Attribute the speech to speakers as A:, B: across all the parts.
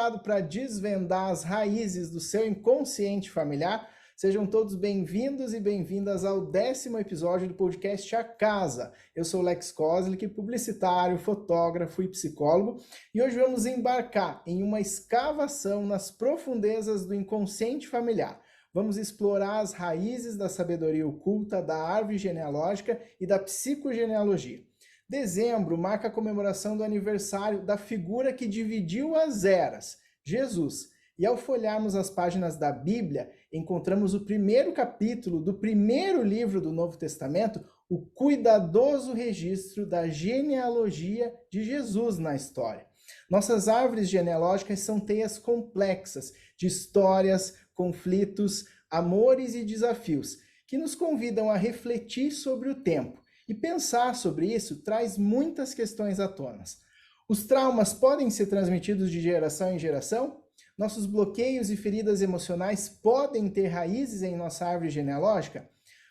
A: preparado para desvendar as raízes do seu inconsciente familiar? Sejam todos bem-vindos e bem-vindas ao 10º episódio do podcast A Casa. Eu sou Lex Kozlik, publicitário, fotógrafo e psicólogo, e hoje vamos embarcar em uma escavação nas profundezas do inconsciente familiar. Vamos explorar as raízes da sabedoria oculta, da árvore genealógica e da psicogenealogia. Dezembro marca a comemoração do aniversário da figura que dividiu as eras, Jesus. E ao folharmos as páginas da Bíblia, encontramos o primeiro capítulo do primeiro livro do Novo Testamento, o cuidadoso registro da genealogia de Jesus na história. Nossas árvores genealógicas são teias complexas de histórias, conflitos, amores e desafios, que nos convidam a refletir sobre o tempo. E pensar sobre isso traz muitas questões à tona. Os traumas podem ser transmitidos de geração em geração? Nossos bloqueios e feridas emocionais podem ter raízes em nossa árvore genealógica?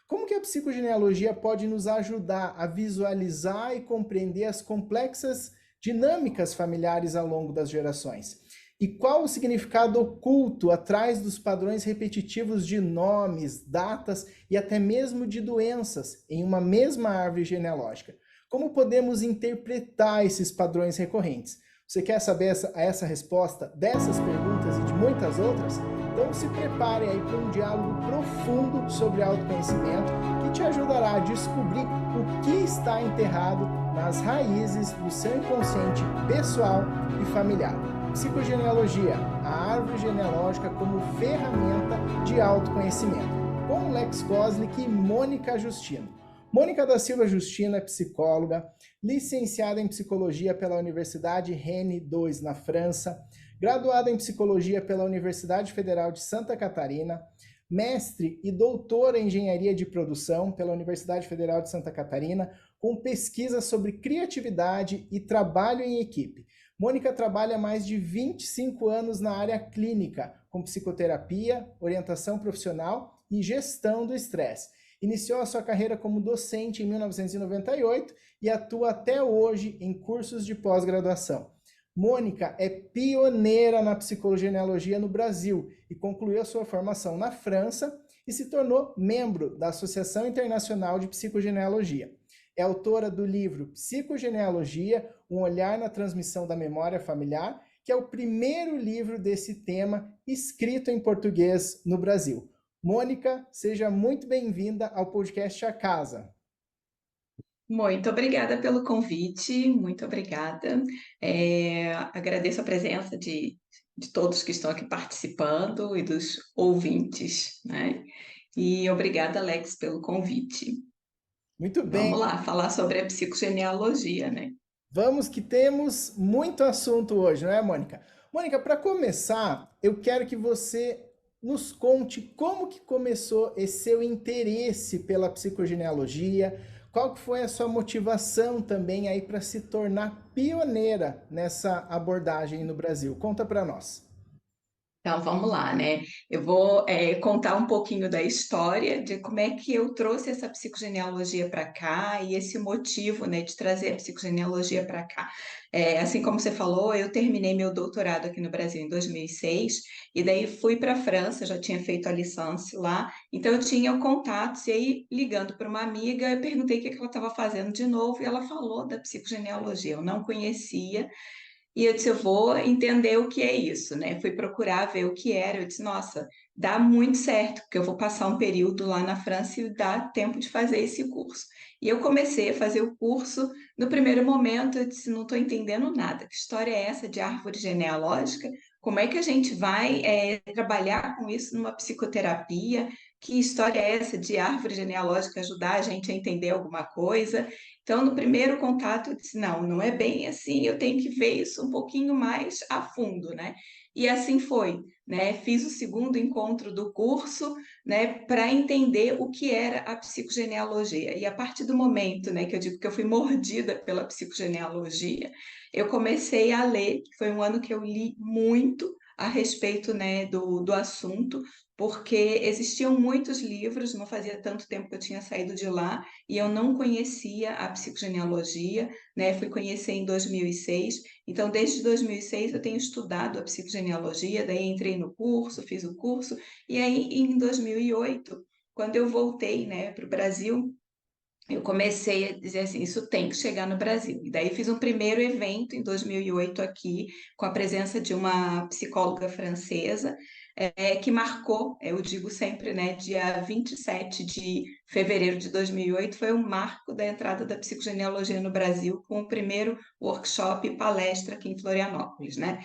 A: Como que a psicogenealogia pode nos ajudar a visualizar e compreender as complexas dinâmicas familiares ao longo das gerações? E qual o significado oculto atrás dos padrões repetitivos de nomes, datas e até mesmo de doenças em uma mesma árvore genealógica? Como podemos interpretar esses padrões recorrentes? Você quer saber essa resposta dessas perguntas e de muitas outras? Então se prepare aí para um diálogo profundo sobre autoconhecimento que te ajudará a descobrir o que está enterrado nas raízes do seu inconsciente pessoal e familiar. Psicogenealogia, a árvore genealógica como ferramenta de autoconhecimento, com Lex Kozlik e Mônica Justino. Mônica da Silva Justino é psicóloga, licenciada em psicologia pela Universidade Rennes II na França, graduada em psicologia pela Universidade Federal de Santa Catarina, mestre e doutora em engenharia de produção pela Universidade Federal de Santa Catarina, com pesquisa sobre criatividade e trabalho em equipe. Mônica trabalha há mais de 25 anos na área clínica, com psicoterapia, orientação profissional e gestão do estresse. Iniciou a sua carreira como docente em 1998 e atua até hoje em cursos de pós-graduação. Mônica é pioneira na psicogenealogia no Brasil e concluiu a sua formação na França e se tornou membro da Associação Internacional de Psicogenealogia. É autora do livro Psicogenealogia, um olhar na transmissão da memória familiar, que é o primeiro livro desse tema escrito em português no Brasil. Mônica, seja muito bem-vinda ao podcast A Casa.
B: Muito obrigada pelo convite, muito obrigada. Agradeço a presença de todos que estão aqui participando e dos ouvintes, né? E obrigada, Alex, pelo convite.
A: Muito bem.
B: Vamos lá, falar sobre a psicogenealogia, né?
A: Vamos que temos muito assunto hoje, não é, Mônica? Mônica, para começar, eu quero que você nos conte como que começou esse seu interesse pela psicogenealogia, qual que foi a sua motivação também aí para se tornar pioneira nessa abordagem no Brasil. Conta para nós.
B: Então, vamos lá, né? Eu vou contar um pouquinho da história, de como é que eu trouxe essa psicogenealogia para cá e esse motivo, né, de trazer a psicogenealogia para cá. Assim como você falou, eu terminei meu doutorado aqui no Brasil em 2006 e daí fui para a França, já tinha feito a licença lá, então eu tinha contatos e aí, ligando para uma amiga, eu perguntei o que ela estava fazendo de novo e ela falou da psicogenealogia, eu não conhecia. E eu disse, eu vou entender o que é isso, né? Fui procurar ver o que era. Eu disse, nossa, dá muito certo, porque eu vou passar um período lá na França e dá tempo de fazer esse curso. E eu comecei a fazer o curso. No primeiro momento, eu disse, não estou entendendo nada. Que história é essa de árvore genealógica? Como é que a gente vai trabalhar com isso numa psicoterapia? Que história é essa de árvore genealógica ajudar a gente a entender alguma coisa? Então, no primeiro contato, eu disse: não, não é bem assim, eu tenho que ver isso um pouquinho mais a fundo, né? E assim foi, né? Fiz o segundo encontro do curso, né, para entender o que era a psicogenealogia. E a partir do momento, né, que eu digo que eu fui mordida pela psicogenealogia, eu comecei a ler, foi um ano que eu li muito, a respeito, né, do assunto, porque existiam muitos livros, não fazia tanto tempo que eu tinha saído de lá, e eu não conhecia a psicogenealogia, né? Fui conhecer em 2006, então desde 2006 eu tenho estudado a psicogenealogia, daí entrei no curso, fiz o curso, e aí em 2008, quando eu voltei, né, para o Brasil, eu comecei a dizer assim, isso tem que chegar no Brasil. E daí fiz um primeiro evento em 2008 aqui, com a presença de uma psicóloga francesa, que marcou, eu digo sempre, né, dia 27 de fevereiro de 2008 foi o marco da entrada da psicogenealogia no Brasil, com o primeiro workshop e palestra aqui em Florianópolis, né?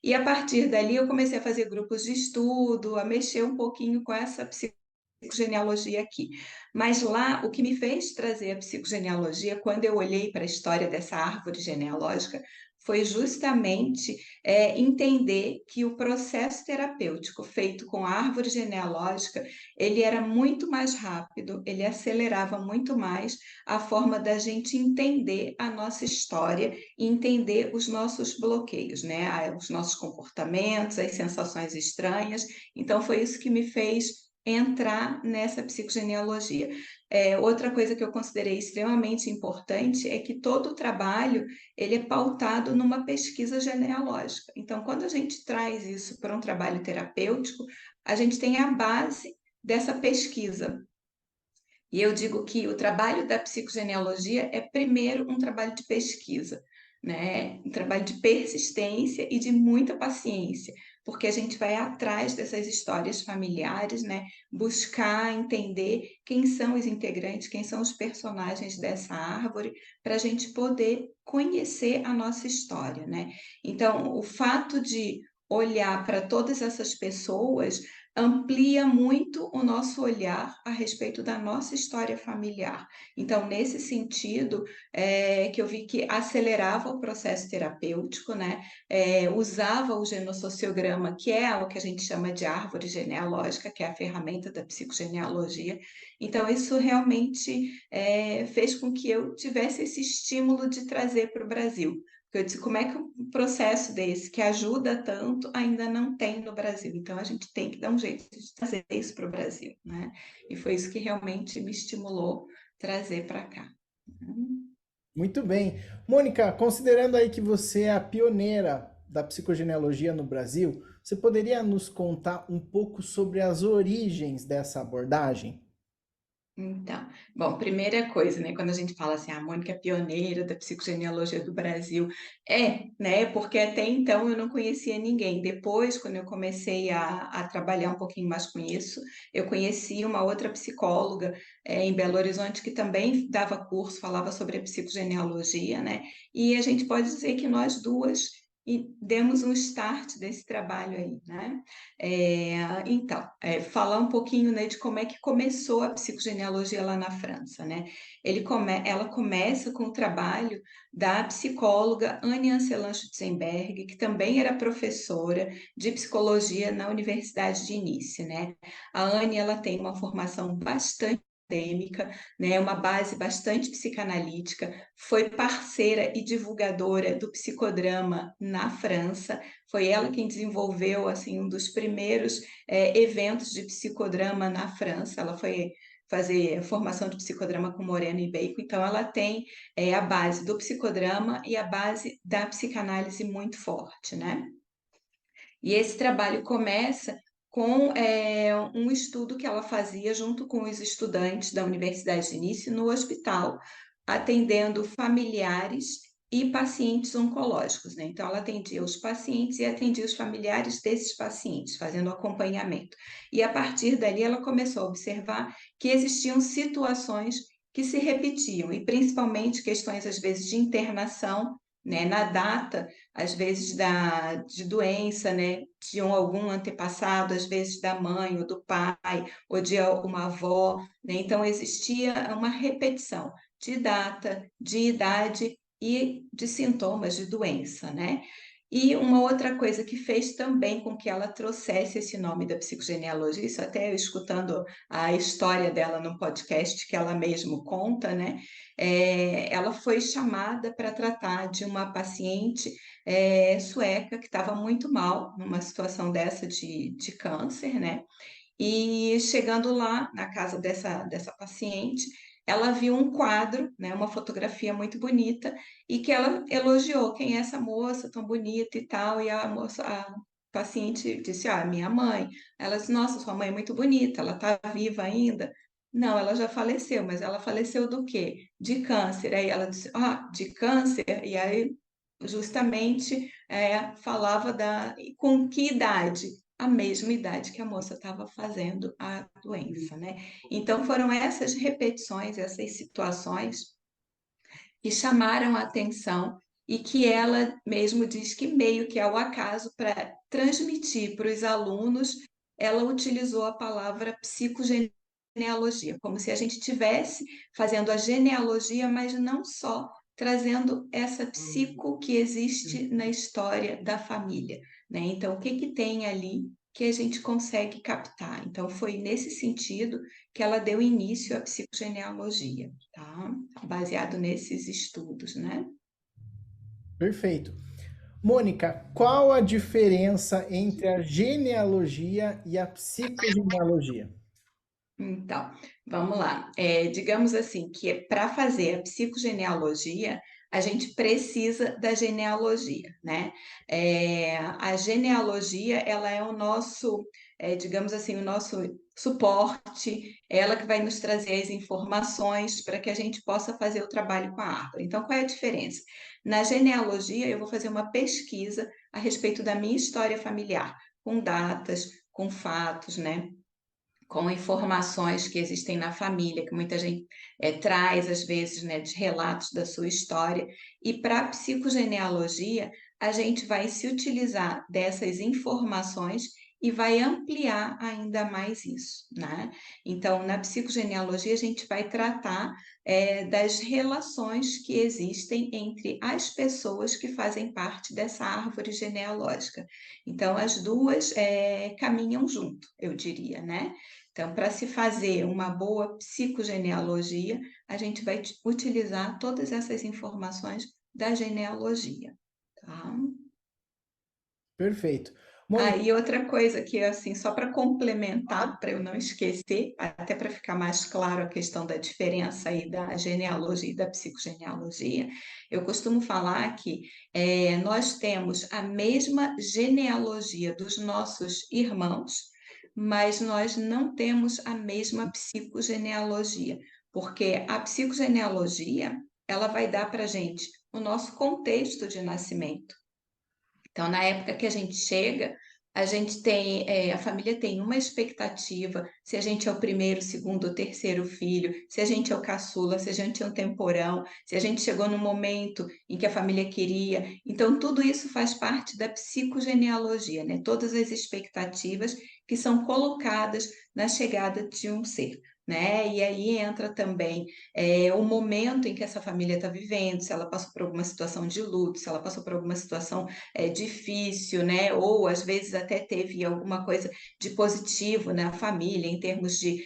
B: E a partir dali eu comecei a fazer grupos de estudo, a mexer um pouquinho com essa psicogenealogia aqui. Mas lá, o que me fez trazer a psicogenealogia, quando eu olhei para a história dessa árvore genealógica, foi justamente entender que o processo terapêutico feito com a árvore genealógica, ele era muito mais rápido, ele acelerava muito mais a forma da gente entender a nossa história e entender os nossos bloqueios, né? Os nossos comportamentos, as sensações estranhas. Então, foi isso que me fez entrar nessa psicogenealogia. Outra coisa que eu considerei extremamente importante é que todo o trabalho ele é pautado numa pesquisa genealógica. Então, quando a gente traz isso para um trabalho terapêutico, a gente tem a base dessa pesquisa. E eu digo que o trabalho da psicogenealogia é primeiro um trabalho de pesquisa, né? Um trabalho de persistência e de muita paciência, porque a gente vai atrás dessas histórias familiares, né? Buscar entender quem são os integrantes, quem são os personagens dessa árvore, para a gente poder conhecer a nossa história, né? Então, o fato de olhar para todas essas pessoas amplia muito o nosso olhar a respeito da nossa história familiar. Então, nesse sentido, que eu vi que acelerava o processo terapêutico, né? Usava o genossociograma, que é o que a gente chama de árvore genealógica, que é a ferramenta da psicogenealogia. Então, isso realmente fez com que eu tivesse esse estímulo de trazer para o Brasil. Porque eu disse, como é que um processo desse, que ajuda tanto, ainda não tem no Brasil? Então, a gente tem que dar um jeito de trazer isso para o Brasil, né? E foi isso que realmente me estimulou trazer para cá.
A: Muito bem. Mônica, considerando aí que você é a pioneira da psicogenealogia no Brasil, você poderia nos contar um pouco sobre as origens dessa abordagem?
B: Então, bom, primeira coisa, né, quando a gente fala assim, a Mônica é pioneira da psicogenealogia do Brasil, né, porque até então eu não conhecia ninguém. Depois, quando eu comecei a trabalhar um pouquinho mais com isso, eu conheci uma outra psicóloga em Belo Horizonte que também dava curso, falava sobre a psicogenealogia, né, e a gente pode dizer que nós duas demos um start desse trabalho aí, né? Então, falar um pouquinho, né, de como é que começou a psicogenealogia lá na França, né? Ela começa com o trabalho da psicóloga Anne Ancelin Schutzenberg, que também era professora de psicologia na Universidade de Nice, né? A Anne, ela tem uma formação bastante acadêmica, né, uma base bastante psicanalítica, foi parceira e divulgadora do psicodrama na França, foi ela quem desenvolveu assim um dos primeiros eventos de psicodrama na França. Ela foi fazer formação de psicodrama com Moreno e Bacon, então ela tem a base do psicodrama e a base da psicanálise muito forte, né? E esse trabalho começa com um estudo que ela fazia junto com os estudantes da Universidade de Nice no hospital, atendendo familiares e pacientes oncológicos, né? Então, ela atendia os pacientes e atendia os familiares desses pacientes, fazendo acompanhamento. E a partir dali, ela começou a observar que existiam situações que se repetiam, e principalmente questões, às vezes, de internação, né? Na data às vezes de doença, né, de algum antepassado, às vezes da mãe ou do pai, ou de uma avó, né? Então existia uma repetição de data, de idade e de sintomas de doença, né? E uma outra coisa que fez também com que ela trouxesse esse nome da psicogenealogia, isso até eu escutando a história dela no podcast que ela mesma conta, né? Ela foi chamada para tratar de uma paciente sueca que estava muito mal numa situação dessa de câncer, né? E chegando lá na casa dessa paciente, ela viu um quadro, né, uma fotografia muito bonita, e que ela elogiou quem é essa moça tão bonita e tal. E a paciente disse: Ah, minha mãe. Ela disse: Nossa, sua mãe é muito bonita, ela está viva ainda? Não, ela já faleceu, mas ela faleceu do quê? De câncer. Aí ela disse: Ah, de câncer? E aí, justamente, falava com que idade? A mesma idade que a moça estava fazendo a doença, né? Então foram essas repetições, essas situações que chamaram a atenção e que ela mesmo diz que meio que ao acaso para transmitir para os alunos, ela utilizou a palavra psicogenealogia, como se a gente tivesse fazendo a genealogia, mas não só trazendo essa psico que existe na história da família, né? Então, o que que tem ali que a gente consegue captar? Então, foi nesse sentido que ela deu início à psicogenealogia, tá? Baseado nesses estudos, né?
A: Perfeito. Mônica, qual a diferença entre a genealogia e a psicogenealogia?
B: Então, vamos lá. Digamos assim, que para fazer a psicogenealogia, a gente precisa da genealogia, né? A genealogia, ela é o nosso, digamos assim, o nosso suporte, ela que vai nos trazer as informações para que a gente possa fazer o trabalho com a árvore. Então, qual é a diferença? Na genealogia, eu vou fazer uma pesquisa a respeito da minha história familiar, com datas, com fatos, né? Com informações que existem na família, que muita gente traz, às vezes, né, de relatos da sua história. E para a psicogenealogia, a gente vai se utilizar dessas informações e vai ampliar ainda mais isso, né? Então, na psicogenealogia, a gente vai tratar das relações que existem entre as pessoas que fazem parte dessa árvore genealógica. Então, as duas caminham junto, eu diria, né? Então, para se fazer uma boa psicogenealogia, a gente vai utilizar todas essas informações da genealogia, tá?
A: Perfeito.
B: Ah,
A: Mônica,
B: e outra coisa que, assim, só para complementar, para eu não esquecer, até para ficar mais claro a questão da diferença aí da genealogia e da psicogenealogia, eu costumo falar que nós temos a mesma genealogia dos nossos irmãos, mas nós não temos a mesma psicogenealogia, porque a psicogenealogia, ela vai dar para a gente o nosso contexto de nascimento. Então, na época que a gente chega, a gente tem, a família tem uma expectativa, se a gente é o primeiro, segundo ou terceiro filho, se a gente é o caçula, se a gente é um temporão, se a gente chegou no momento em que a família queria. Então, tudo isso faz parte da psicogenealogia, né? Todas as expectativas que são colocadas na chegada de um ser. Né? E aí entra também o momento em que essa família está vivendo, se ela passou por alguma situação de luto, se ela passou por alguma situação difícil, né? Ou às vezes até teve alguma coisa de positivo na família, em termos de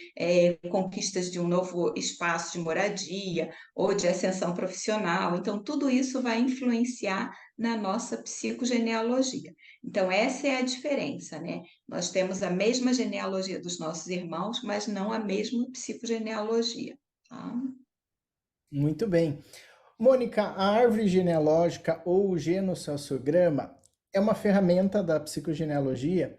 B: conquistas de um novo espaço de moradia ou de ascensão profissional. Então, tudo isso vai influenciar na nossa psicogenealogia. Então, essa é a diferença, né? Nós temos a mesma genealogia dos nossos irmãos, mas não a mesma psicogenealogia, tá?
A: muito bem. Mônica, a árvore genealógica ou o genossociograma é uma ferramenta da psicogenealogia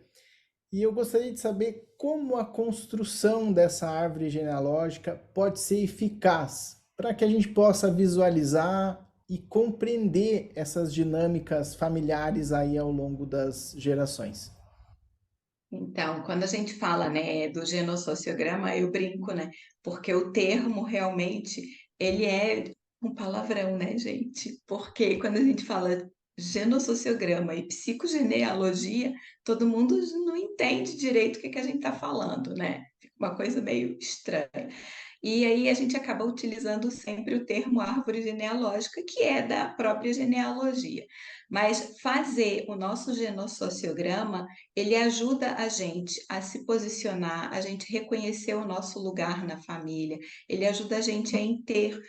A: e eu gostaria de saber como a construção dessa árvore genealógica pode ser eficaz para que a gente possa visualizar e compreender essas dinâmicas familiares aí ao longo das gerações.
B: Então, quando a gente fala, né, do genossociograma, eu brinco, né, porque o termo realmente, ele é um palavrão, né, gente? Porque quando a gente fala genossociograma e psicogenealogia, todo mundo não entende direito o que que a gente está falando, né? Fica uma coisa meio estranha. E aí a gente acaba utilizando sempre o termo árvore genealógica, que é da própria genealogia. Mas fazer o nosso genossociograma, ele ajuda a gente a se posicionar, a gente reconhecer o nosso lugar na família, ele ajuda a gente a ter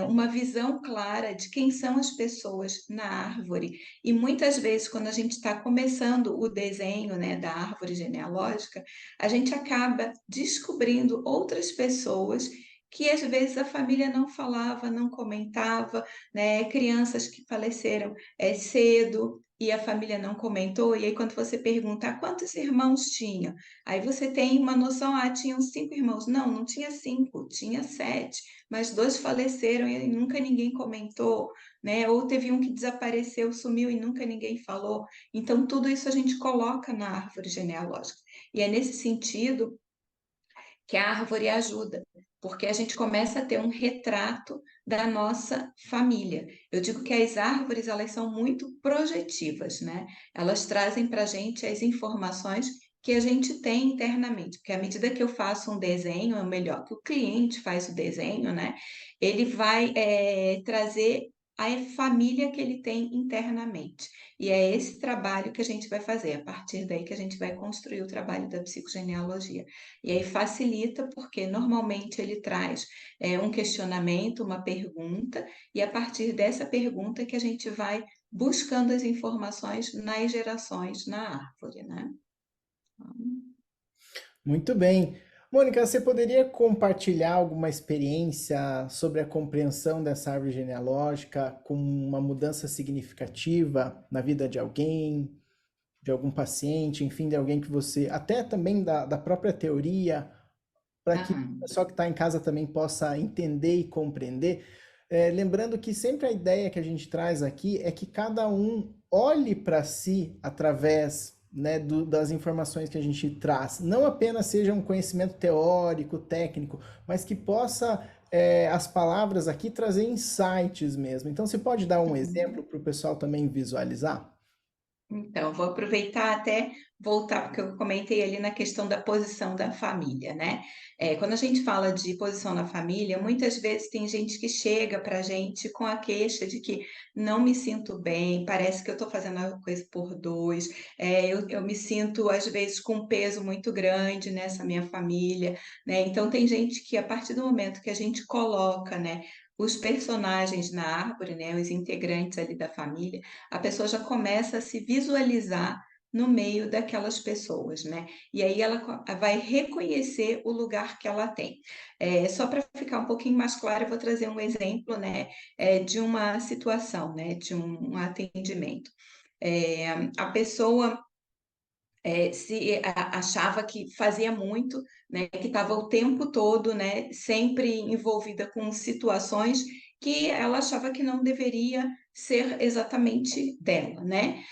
B: uma visão clara de quem são as pessoas na árvore. E muitas vezes, quando a gente está começando o desenho, né, da árvore genealógica, a gente acaba descobrindo outras pessoas que às vezes a família não falava, não comentava, né? Crianças que faleceram cedo e a família não comentou, e aí quando você pergunta quantos irmãos tinha, aí você tem uma noção, tinham 5 irmãos. Não, não tinha 5, tinha 7, mas 2 faleceram e nunca ninguém comentou, né? Ou teve um que desapareceu, sumiu e nunca ninguém falou. Então, tudo isso a gente coloca na árvore genealógica. E é nesse sentido que a árvore ajuda, porque a gente começa a ter um retrato da nossa família. Eu digo que as árvores, elas são muito projetivas, né? Elas trazem para a gente as informações que a gente tem internamente, porque à medida que eu faço um desenho, ou melhor, que o cliente faz o desenho, né? Ele vai trazer a família que ele tem internamente. E é esse trabalho que a gente vai fazer, a partir daí que a gente vai construir o trabalho da psicogenealogia. E aí facilita porque normalmente ele traz um questionamento, uma pergunta, e a partir dessa pergunta que a gente vai buscando as informações nas gerações na árvore, né?
A: Muito bem. Mônica, você poderia compartilhar alguma experiência sobre a compreensão dessa árvore genealógica com uma mudança significativa na vida de alguém, de algum paciente, enfim, de alguém que você, até também da própria teoria, para que o
B: Aham.
A: pessoal que está em casa também possa entender e compreender. Lembrando que sempre a ideia que a gente traz aqui é que cada um olhe para si através, né, das informações que a gente traz. Não apenas seja um conhecimento teórico, técnico, mas que possa, as palavras aqui trazer insights mesmo. Então, você pode dar um exemplo
B: Uhum.
A: para o pessoal também visualizar?
B: Então, vou aproveitar até voltar, porque eu comentei ali na questão da posição da família, né? Quando a gente fala de posição na família, muitas vezes tem gente que chega para a gente com a queixa de que não me sinto bem, parece que eu estou fazendo a coisa por dois, eu me sinto, às vezes, com um peso muito grande nessa minha família, né? Então, tem gente que, a partir do momento que a gente coloca, né, os personagens na árvore, né, os integrantes ali da família, a pessoa já começa a se visualizar no meio daquelas pessoas, né? E aí ela vai reconhecer o lugar que ela tem. Só para ficar um pouquinho mais claro, eu vou trazer um exemplo, né, de uma situação, né, de um atendimento. A pessoa achava que fazia muito, né, que estava o tempo todo, né, sempre envolvida com situações que ela achava que não deveria ser exatamente dela, né?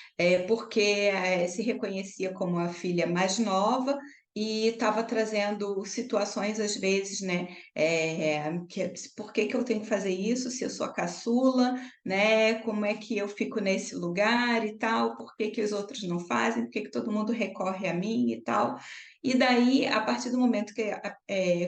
B: Porque se reconhecia como a filha mais nova e estava trazendo situações às vezes, né? Por que que eu tenho que fazer isso se eu sou a caçula, né? Como é que eu fico nesse lugar e tal? Por que que os outros não fazem? Por que que todo mundo recorre a mim e tal? E daí, a partir do momento que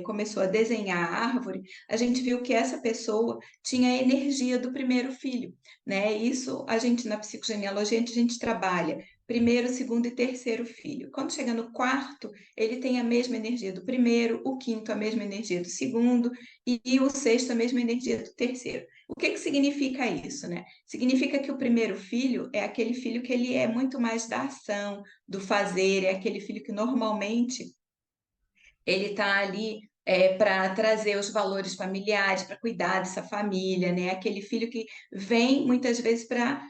B: começou a desenhar a árvore, a gente viu que essa pessoa tinha a energia do primeiro filho, né? Isso a gente na psicogenealogia a gente trabalha primeiro, segundo e terceiro filho. Quando chega no quarto, ele tem a mesma energia do primeiro, o quinto a mesma energia do segundo e o sexto a mesma energia do terceiro. O que que significa isso, né? Significa que o primeiro filho é aquele filho que ele é muito mais da ação, do fazer, é aquele filho que normalmente ele está ali para trazer os valores familiares, para cuidar dessa família, né? Aquele filho que vem muitas vezes para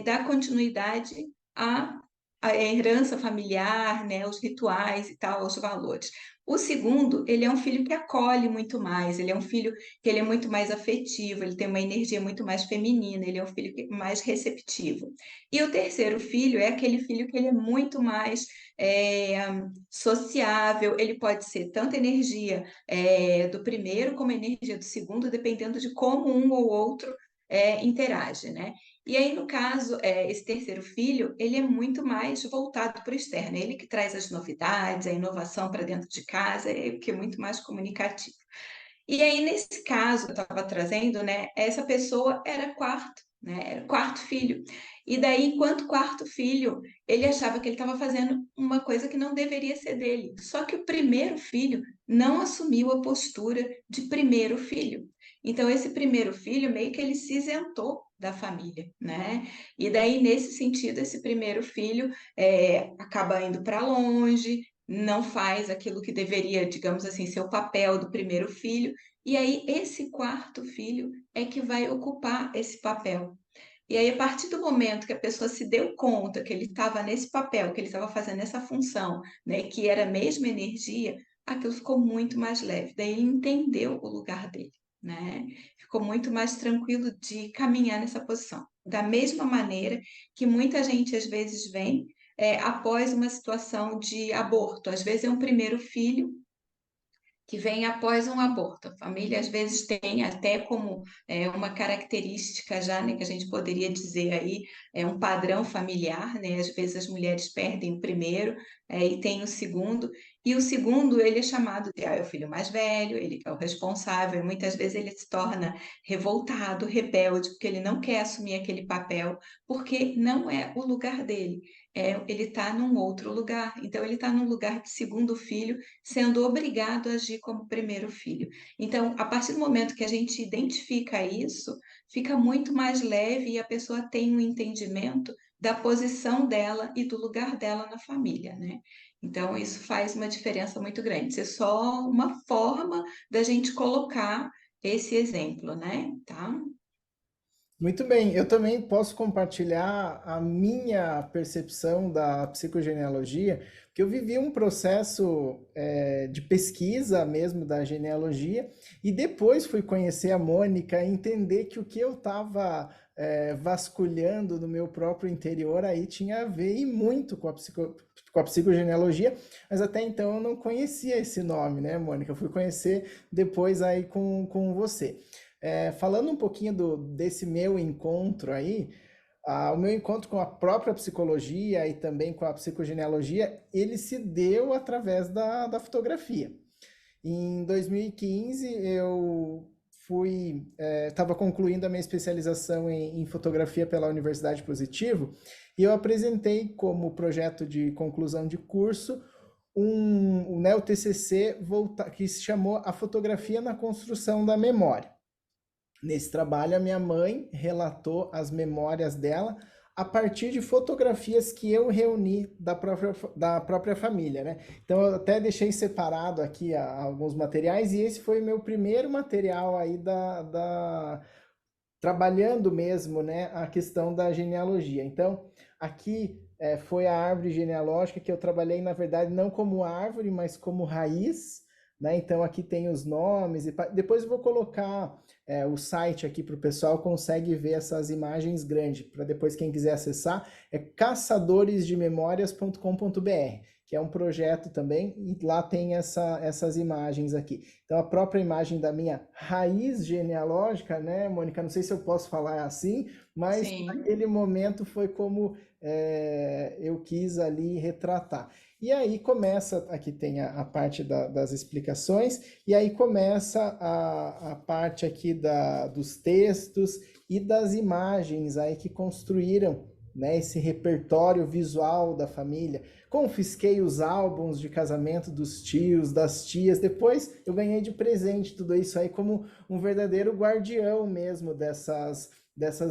B: dar continuidade à, à herança familiar, né? Os rituais e tal, os valores. O segundo, ele é um filho que acolhe muito mais, ele é um filho que ele é muito mais afetivo, ele tem uma energia muito mais feminina, ele é um filho mais receptivo. E o terceiro filho é aquele filho que ele é muito mais é, sociável, ele pode ser tanto energia do primeiro como energia do segundo, dependendo de como um ou outro interage, né? E aí, no caso, esse terceiro filho, ele é muito mais voltado para o externo, é ele que traz as novidades, a inovação para dentro de casa, que é muito mais comunicativo. E aí, nesse caso que eu estava trazendo, né, essa pessoa era quarto, né? Era o quarto filho. E daí, enquanto quarto filho, ele achava que ele estava fazendo uma coisa que não deveria ser dele. Só que o primeiro filho não assumiu a postura de primeiro filho. Então, esse primeiro filho meio que ele se isentou da família, né? E daí, nesse sentido, esse primeiro filho acaba indo para longe, não faz aquilo que deveria, digamos assim, ser o papel do primeiro filho. E aí, esse quarto filho é que vai ocupar esse papel. E aí, a partir do momento que a pessoa se deu conta que ele estava nesse papel, que ele estava fazendo essa função, né, que era a mesma energia, aquilo ficou muito mais leve. Daí ele entendeu o lugar dele, né? Ficou muito mais tranquilo de caminhar nessa posição. Da mesma maneira que muita gente às vezes vem após uma situação de aborto. Às vezes é um primeiro filho que vem após um aborto. A família às vezes tem até como uma característica já, né, que a gente poderia dizer aí, é um padrão familiar, né? Às vezes as mulheres perdem o primeiro e tem o segundo, e o segundo ele é chamado de é o filho mais velho, ele é o responsável, e muitas vezes ele se torna revoltado, rebelde, porque ele não quer assumir aquele papel, porque não é o lugar dele. Ele está num outro lugar, então ele está num lugar de segundo filho, sendo obrigado a agir como primeiro filho. Então, a partir do momento que a gente identifica isso, fica muito mais leve e a pessoa tem um entendimento da posição dela e do lugar dela na família, né? Então, isso faz uma diferença muito grande. Isso é só uma forma da gente colocar esse exemplo, né? Tá?
A: Muito bem, eu também posso compartilhar a minha percepção da psicogenealogia, porque eu vivi um processo de pesquisa mesmo da genealogia e depois fui conhecer a Mônica e entender que o que eu estava vasculhando no meu próprio interior aí tinha a ver e muito com com a psicogenealogia, mas até então eu não conhecia esse nome, né, Mônica? Eu fui conhecer depois aí com você. Falando um pouquinho desse meu encontro aí, o meu encontro com a própria psicologia e também com a psicogenealogia, ele se deu através da fotografia. Em 2015, eu estava concluindo a minha especialização em fotografia pela Universidade Positivo e eu apresentei como projeto de conclusão de curso o TCC que se chamou A Fotografia na Construção da Memória. Nesse trabalho, a minha mãe relatou as memórias dela a partir de fotografias que eu reuni da própria família, né? Então, eu até deixei separado aqui alguns materiais e esse foi o meu primeiro material aí trabalhando mesmo, né, a questão da genealogia. Então, aqui foi a árvore genealógica que eu trabalhei, na verdade, não como árvore, mas como raiz, né? Então, aqui tem os nomes. Depois eu vou colocar o site aqui para o pessoal consegue ver essas imagens grandes, para depois quem quiser acessar, é caçadoresdememórias.com.br, que é um projeto também, e lá tem essas imagens aqui. Então, a própria imagem da minha raiz genealógica, né, Mônica? Não sei se eu posso falar assim, mas
B: Sim.
A: naquele momento foi como eu quis ali retratar. E aí começa, aqui tem a parte das explicações, e aí começa a parte aqui dos textos e das imagens aí que construíram, né, esse repertório visual da família. Confisquei os álbuns de casamento dos tios, das tias, depois eu ganhei de presente tudo isso aí como um verdadeiro guardião mesmo dessas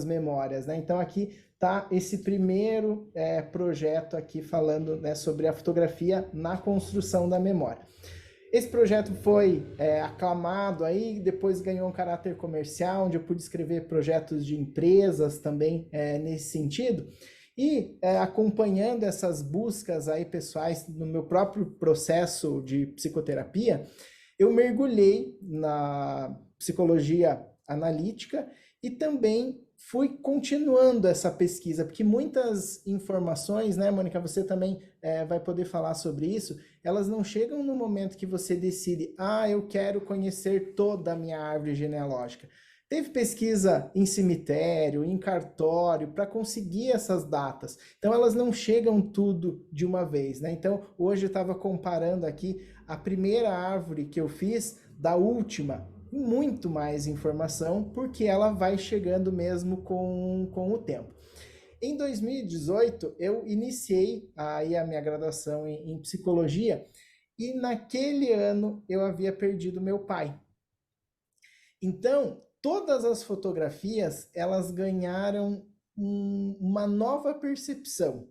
A: memórias, né? Então aqui tá esse primeiro projeto aqui falando, né, sobre a fotografia na construção da memória. Esse projeto foi aclamado aí, depois ganhou um caráter comercial, onde eu pude escrever projetos de empresas também nesse sentido. E acompanhando essas buscas aí pessoais no meu próprio processo de psicoterapia, eu mergulhei na psicologia analítica e também fui continuando essa pesquisa, porque muitas informações, né, Mônica, você também vai poder falar sobre isso, elas não chegam no momento que você decide, eu quero conhecer toda a minha árvore genealógica. Teve pesquisa em cemitério, em cartório, para conseguir essas datas. Então, elas não chegam tudo de uma vez, né? Então, hoje eu estava comparando aqui a primeira árvore que eu fiz da última, muito mais informação, porque ela vai chegando mesmo com o tempo. Em 2018, eu iniciei aí a minha graduação em psicologia e naquele ano eu havia perdido meu pai. Então, todas as fotografias, elas ganharam uma nova percepção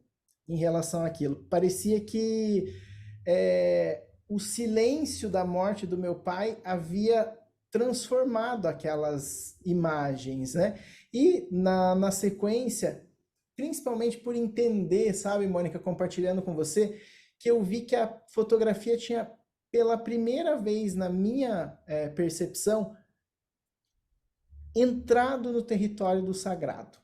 A: em relação àquilo. Parecia que o silêncio da morte do meu pai havia transformado aquelas imagens, né? E na sequência, principalmente por entender, sabe, Mônica, compartilhando com você, que eu vi que a fotografia tinha, pela primeira vez na minha percepção, entrado no território do sagrado.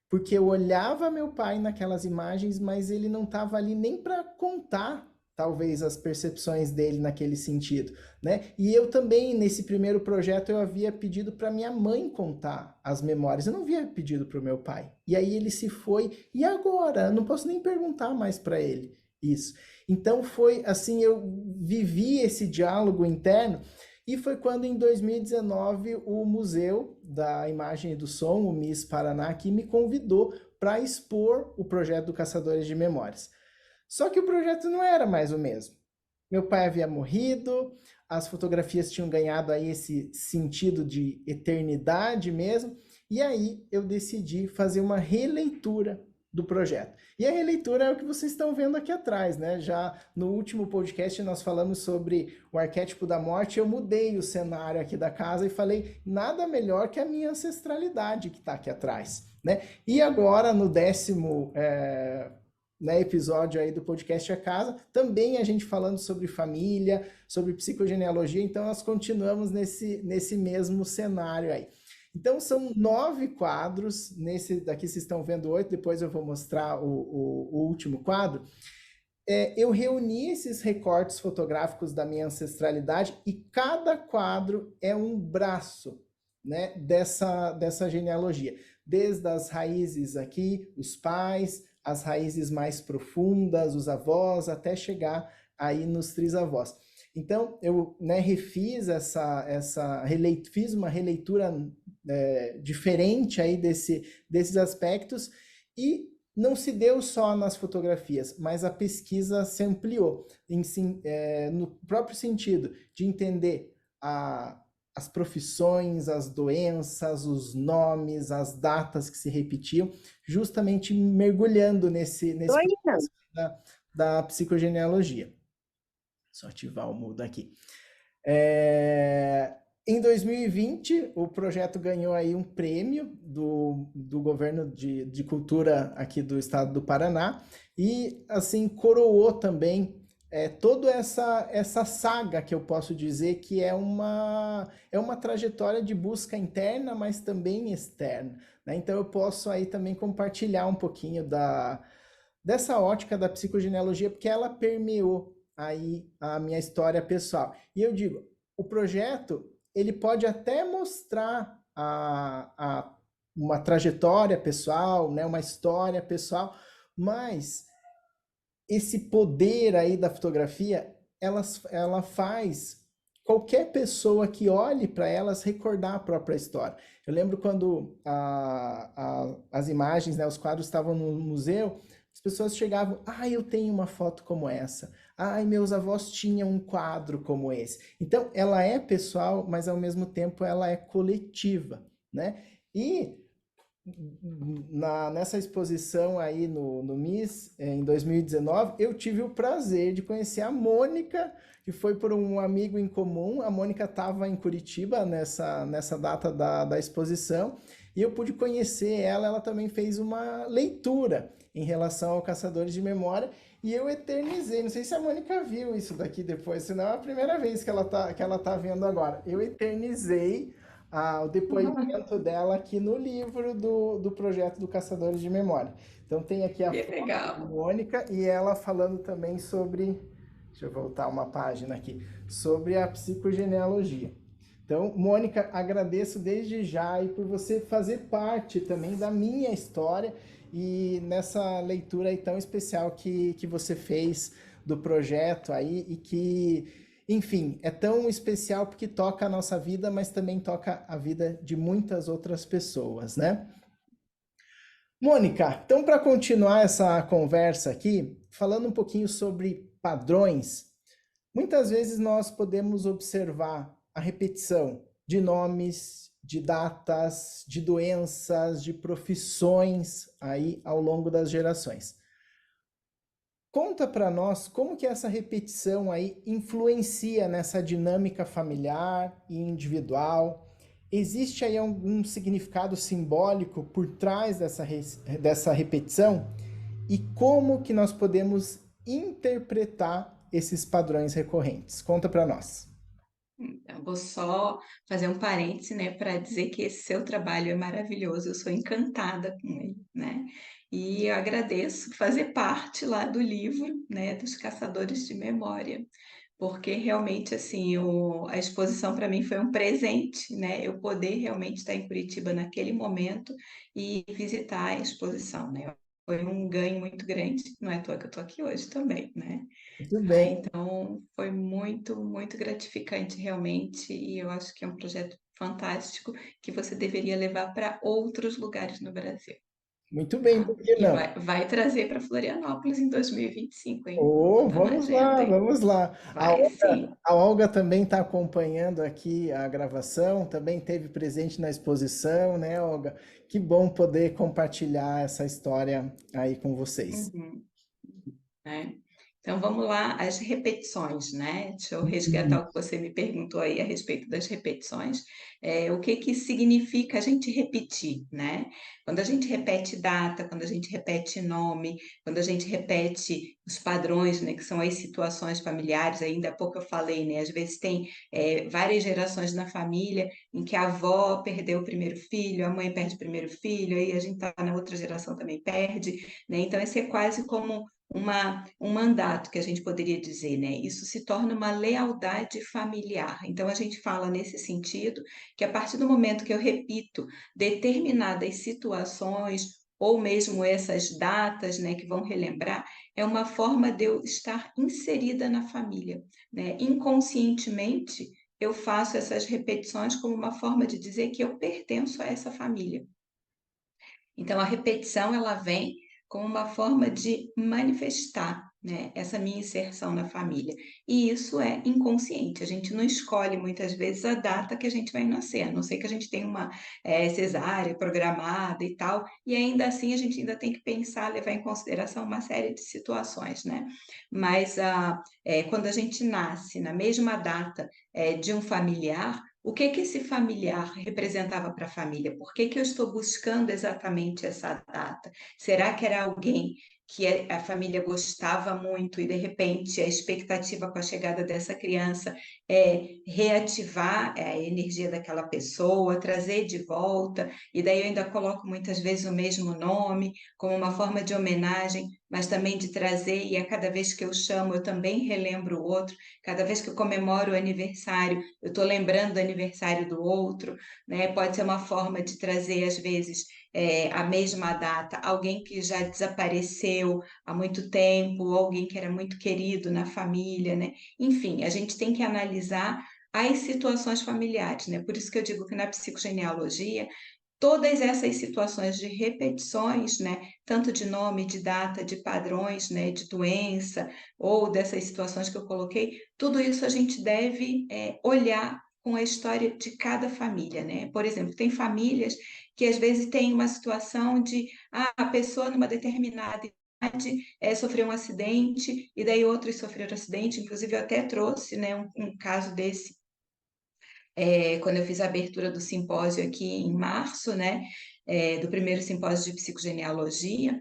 A: Porque eu olhava meu pai naquelas imagens, mas ele não estava ali nem para contar, talvez, as percepções dele naquele sentido, né? E eu também, nesse primeiro projeto, eu havia pedido para minha mãe contar as memórias. Eu não havia pedido para o meu pai. E aí ele se foi. E agora? Eu não posso nem perguntar mais para ele isso. Então foi assim, eu vivi esse diálogo interno. E foi quando, em 2019, o Museu da Imagem e do Som, o MIS Paraná, aqui, me convidou para expor o projeto do Caçadores de Memórias. Só que o projeto não era mais o mesmo. Meu pai havia morrido, as fotografias tinham ganhado aí esse sentido de eternidade mesmo, e aí eu decidi fazer uma releitura do projeto. E a releitura é o que vocês estão vendo aqui atrás, né? Já no último podcast nós falamos sobre o arquétipo da morte, eu mudei o cenário aqui da casa e falei nada melhor que a minha ancestralidade que está aqui atrás, né? E agora no 10º episódio aí do podcast A Casa, também a gente falando sobre família, sobre psicogenealogia, então nós continuamos nesse mesmo cenário aí. Então, são 9 quadros, nesse daqui vocês estão vendo 8, depois eu vou mostrar o último quadro. Eu reuni esses recortes fotográficos da minha ancestralidade e cada quadro é um braço, né, dessa genealogia. Desde as raízes aqui, os pais, as raízes mais profundas, os avós, até chegar aí nos trisavós. Então, eu, né, refiz fiz uma releitura diferente aí desses aspectos e não se deu só nas fotografias, mas a pesquisa se ampliou no próprio sentido de entender as profissões, as doenças, os nomes, as datas que se repetiam, justamente mergulhando nesse processo da psicogenealogia. Só ativar o mudo aqui. Em 2020, o projeto ganhou aí um prêmio do governo de cultura aqui do estado do Paraná e, assim, coroou também toda essa saga que eu posso dizer que é uma trajetória de busca interna, mas também externa, né? Então eu posso aí também compartilhar um pouquinho dessa ótica da psicogenealogia, porque ela permeou aí a minha história pessoal. E eu digo, o projeto, ele pode até mostrar uma trajetória pessoal, né, uma história pessoal, mas esse poder aí da fotografia, ela faz qualquer pessoa que olhe para elas recordar a própria história. Eu lembro quando as imagens, né, os quadros estavam no museu, as pessoas chegavam, eu tenho uma foto como essa. Meus avós tinham um quadro como esse. Então, ela é pessoal, mas ao mesmo tempo ela é coletiva, né? E nessa exposição aí no MIS, em 2019, eu tive o prazer de conhecer a Mônica, que foi por um amigo em comum. A Mônica estava em Curitiba nessa data da exposição, e eu pude conhecer ela também fez uma leitura em relação ao Caçadores de Memória, e eu eternizei, não sei se a Mônica viu isso daqui depois, senão é a primeira vez que ela tá vendo agora. Eu eternizei o depoimento dela aqui no livro do projeto do Caçadores de Memória. Então tem aqui a foto da Mônica e ela falando também sobre, deixa eu voltar uma página aqui, sobre a psicogenealogia. Então, Mônica, agradeço desde já aí por você fazer parte também da minha história e nessa leitura aí tão especial que você fez do projeto aí e que enfim, é tão especial porque toca a nossa vida, mas também toca a vida de muitas outras pessoas, né? Mônica, então para continuar essa conversa aqui, falando um pouquinho sobre padrões, muitas vezes nós podemos observar a repetição de nomes, de datas, de doenças, de profissões aí ao longo das gerações. Conta para nós como que essa repetição aí influencia nessa dinâmica familiar e individual. Existe aí algum significado simbólico por trás dessa repetição? E como que nós podemos interpretar esses padrões recorrentes? Conta para nós.
B: Então, vou só fazer um parêntese, né, para dizer que esse seu trabalho é maravilhoso, eu sou encantada com ele, né? E eu agradeço fazer parte lá do livro, né, dos Caçadores de Memória, porque realmente, assim, a exposição para mim foi um presente, né? Eu poder realmente estar em Curitiba naquele momento e visitar a exposição, né? Foi um ganho muito grande, não é à toa que eu estou aqui hoje também, né?
A: Muito
B: Ah,
A: bem.
B: então, foi muito, muito gratificante realmente, e eu acho que é um projeto fantástico que você deveria levar para outros lugares no Brasil,
A: Muito bem,
B: tá?
A: por que
B: E
A: não?
B: vai trazer para Florianópolis em 2025, hein? Tô
A: Oh,
B: botando na
A: vamos
B: agenda,
A: lá,
B: hein?
A: vamos lá.
B: Vai sim.
A: A Olga também está acompanhando aqui a gravação, também teve presente na exposição, né, Olga? Que bom poder compartilhar essa história aí com vocês.
B: Uhum. Né? Então vamos lá, as repetições, né? Deixa eu resgatar
A: Hum.
B: o que você me perguntou aí a respeito das repetições. O que que significa a gente repetir, né? Quando a gente repete data, quando a gente repete nome, quando a gente repete os padrões, né? Que são as situações familiares, ainda há pouco eu falei, né? Às vezes tem várias gerações na família em que a avó perdeu o primeiro filho, a mãe perde o primeiro filho, aí a gente está na outra geração também perde, né? Então, esse é quase como um mandato que a gente poderia dizer, né? Isso se torna uma lealdade familiar. Então, a gente fala nesse sentido que a partir do momento que eu repito determinadas situações, ou mesmo essas datas, né, que vão relembrar, é uma forma de eu estar inserida na família, né? Inconscientemente, eu faço essas repetições como uma forma de dizer que eu pertenço a essa família. Então, a repetição ela vem como uma forma de manifestar, né, essa minha inserção na família. E isso é inconsciente. A gente não escolhe muitas vezes a data que a gente vai nascer, a não ser que a gente tenha uma cesárea programada e tal. E ainda assim a gente ainda tem que pensar, levar em consideração uma série de situações, né? Mas quando a gente nasce na mesma data de um familiar, o que que esse familiar representava para a família? Por que que eu estou buscando exatamente essa data? Será que era alguém que a família gostava muito e de repente a expectativa com a chegada dessa criança é reativar a energia daquela pessoa, trazer de volta, e daí eu ainda coloco muitas vezes o mesmo nome como uma forma de homenagem, mas também de trazer, e a cada vez que eu chamo eu também relembro o outro, cada vez que eu comemoro o aniversário eu estou lembrando do aniversário do outro, né? Pode ser uma forma de trazer, às vezes, a mesma data, alguém que já desapareceu há muito tempo, ou alguém que era muito querido na família, né? Enfim, a gente tem que analisar as situações familiares, né? Por isso que eu digo que na psicogenealogia, todas essas situações de repetições, né, tanto de nome, de data, de padrões, né, de doença, ou dessas situações que eu coloquei, tudo isso a gente deve olhar com a história de cada família, né? Por exemplo, tem famílias que às vezes têm uma situação de a pessoa numa determinada idade sofreu um acidente e daí outros sofreram acidente, inclusive eu até trouxe, né, um caso desse quando eu fiz a abertura do simpósio aqui em março, né, do primeiro simpósio de psicogenealogia,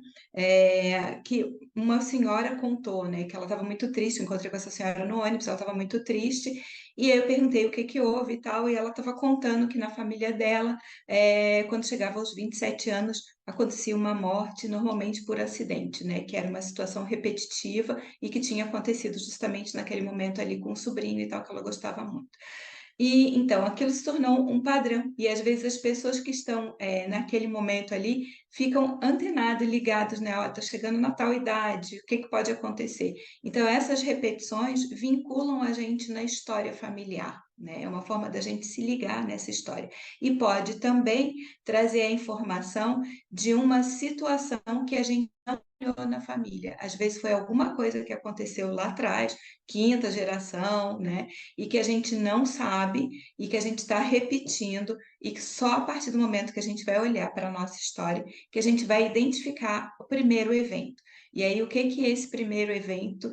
B: que uma senhora contou, né, que ela estava muito triste, eu encontrei com essa senhora no ônibus, ela estava muito triste, e aí eu perguntei o que que houve e tal, e ela estava contando que na família dela, quando chegava aos 27 anos, acontecia uma morte, normalmente por acidente, né, que era uma situação repetitiva e que tinha acontecido justamente naquele momento ali com o sobrinho e tal, que ela gostava muito. E então aquilo se tornou um padrão, e às vezes as pessoas que estão, naquele momento ali, ficam antenados, ligados, né, "Ó, tô chegando na tal idade, o que que pode acontecer?". Então essas repetições vinculam a gente na história familiar, né, é uma forma da gente se ligar nessa história. E pode também trazer a informação de uma situação que a gente não olhou na família. Às vezes foi alguma coisa que aconteceu lá atrás, quinta geração, né, e que a gente não sabe e que a gente está repetindo, e que só a partir do momento que a gente vai olhar para a nossa história que a gente vai identificar o primeiro evento. E aí, o que que esse primeiro evento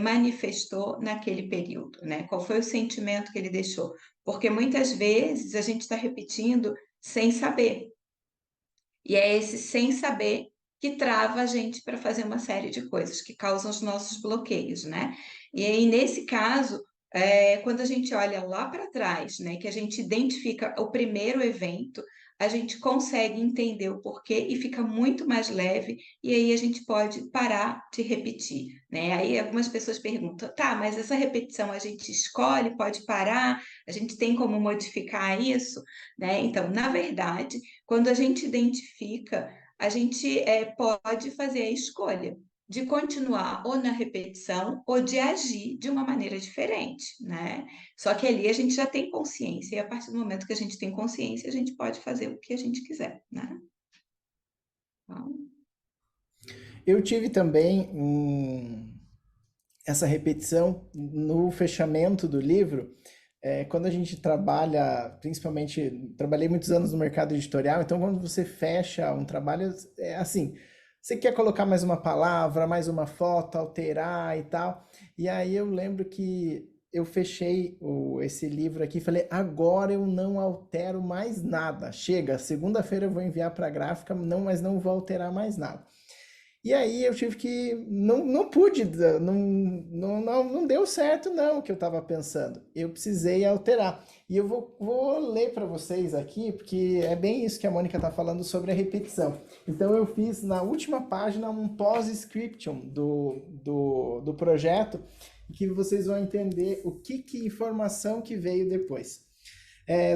B: manifestou naquele período, né? Qual foi o sentimento que ele deixou? Porque muitas vezes a gente está repetindo sem saber. E é esse sem saber que trava a gente para fazer uma série de coisas que causam os nossos bloqueios, né? E aí, nesse caso, quando a gente olha lá para trás, né, que a gente identifica o primeiro evento, a gente consegue entender o porquê e fica muito mais leve, e aí a gente pode parar de repetir, né? Aí algumas pessoas perguntam, tá, mas essa repetição a gente escolhe, pode parar, a gente tem como modificar isso, né? Então, na verdade, quando a gente identifica, a gente pode fazer a escolha de continuar ou na repetição ou de agir de uma maneira diferente, né? Só que ali a gente já tem consciência, e a partir do momento que a gente tem consciência, a gente pode fazer o que a gente quiser, né? Então,
A: Eu tive também essa repetição no fechamento do livro. Quando a gente trabalha, principalmente, trabalhei muitos anos no mercado editorial, então quando você fecha um trabalho, é assim, você quer colocar mais uma palavra, mais uma foto, alterar e tal. E aí eu lembro que eu fechei esse livro aqui e falei, agora eu não altero mais nada. Chega, segunda-feira eu vou enviar para a gráfica, não, mas não vou alterar mais nada. E aí eu tive que. Não pude, não deu certo, não, o que eu estava pensando. Eu precisei alterar. E eu vou ler para vocês aqui, porque é bem isso que a Mônica está falando sobre a repetição. Então eu fiz na última página um post-scriptum do projeto, que vocês vão entender o que informação que veio depois.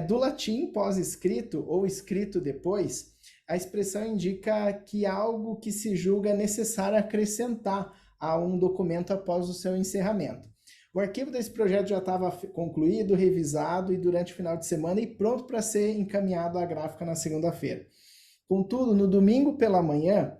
A: Do latim pós-escrito ou escrito depois, a expressão indica que algo que se julga necessário acrescentar a um documento após o seu encerramento. O arquivo desse projeto já estava concluído, revisado e durante o final de semana e pronto para ser encaminhado à gráfica na segunda-feira. Contudo, no domingo pela manhã,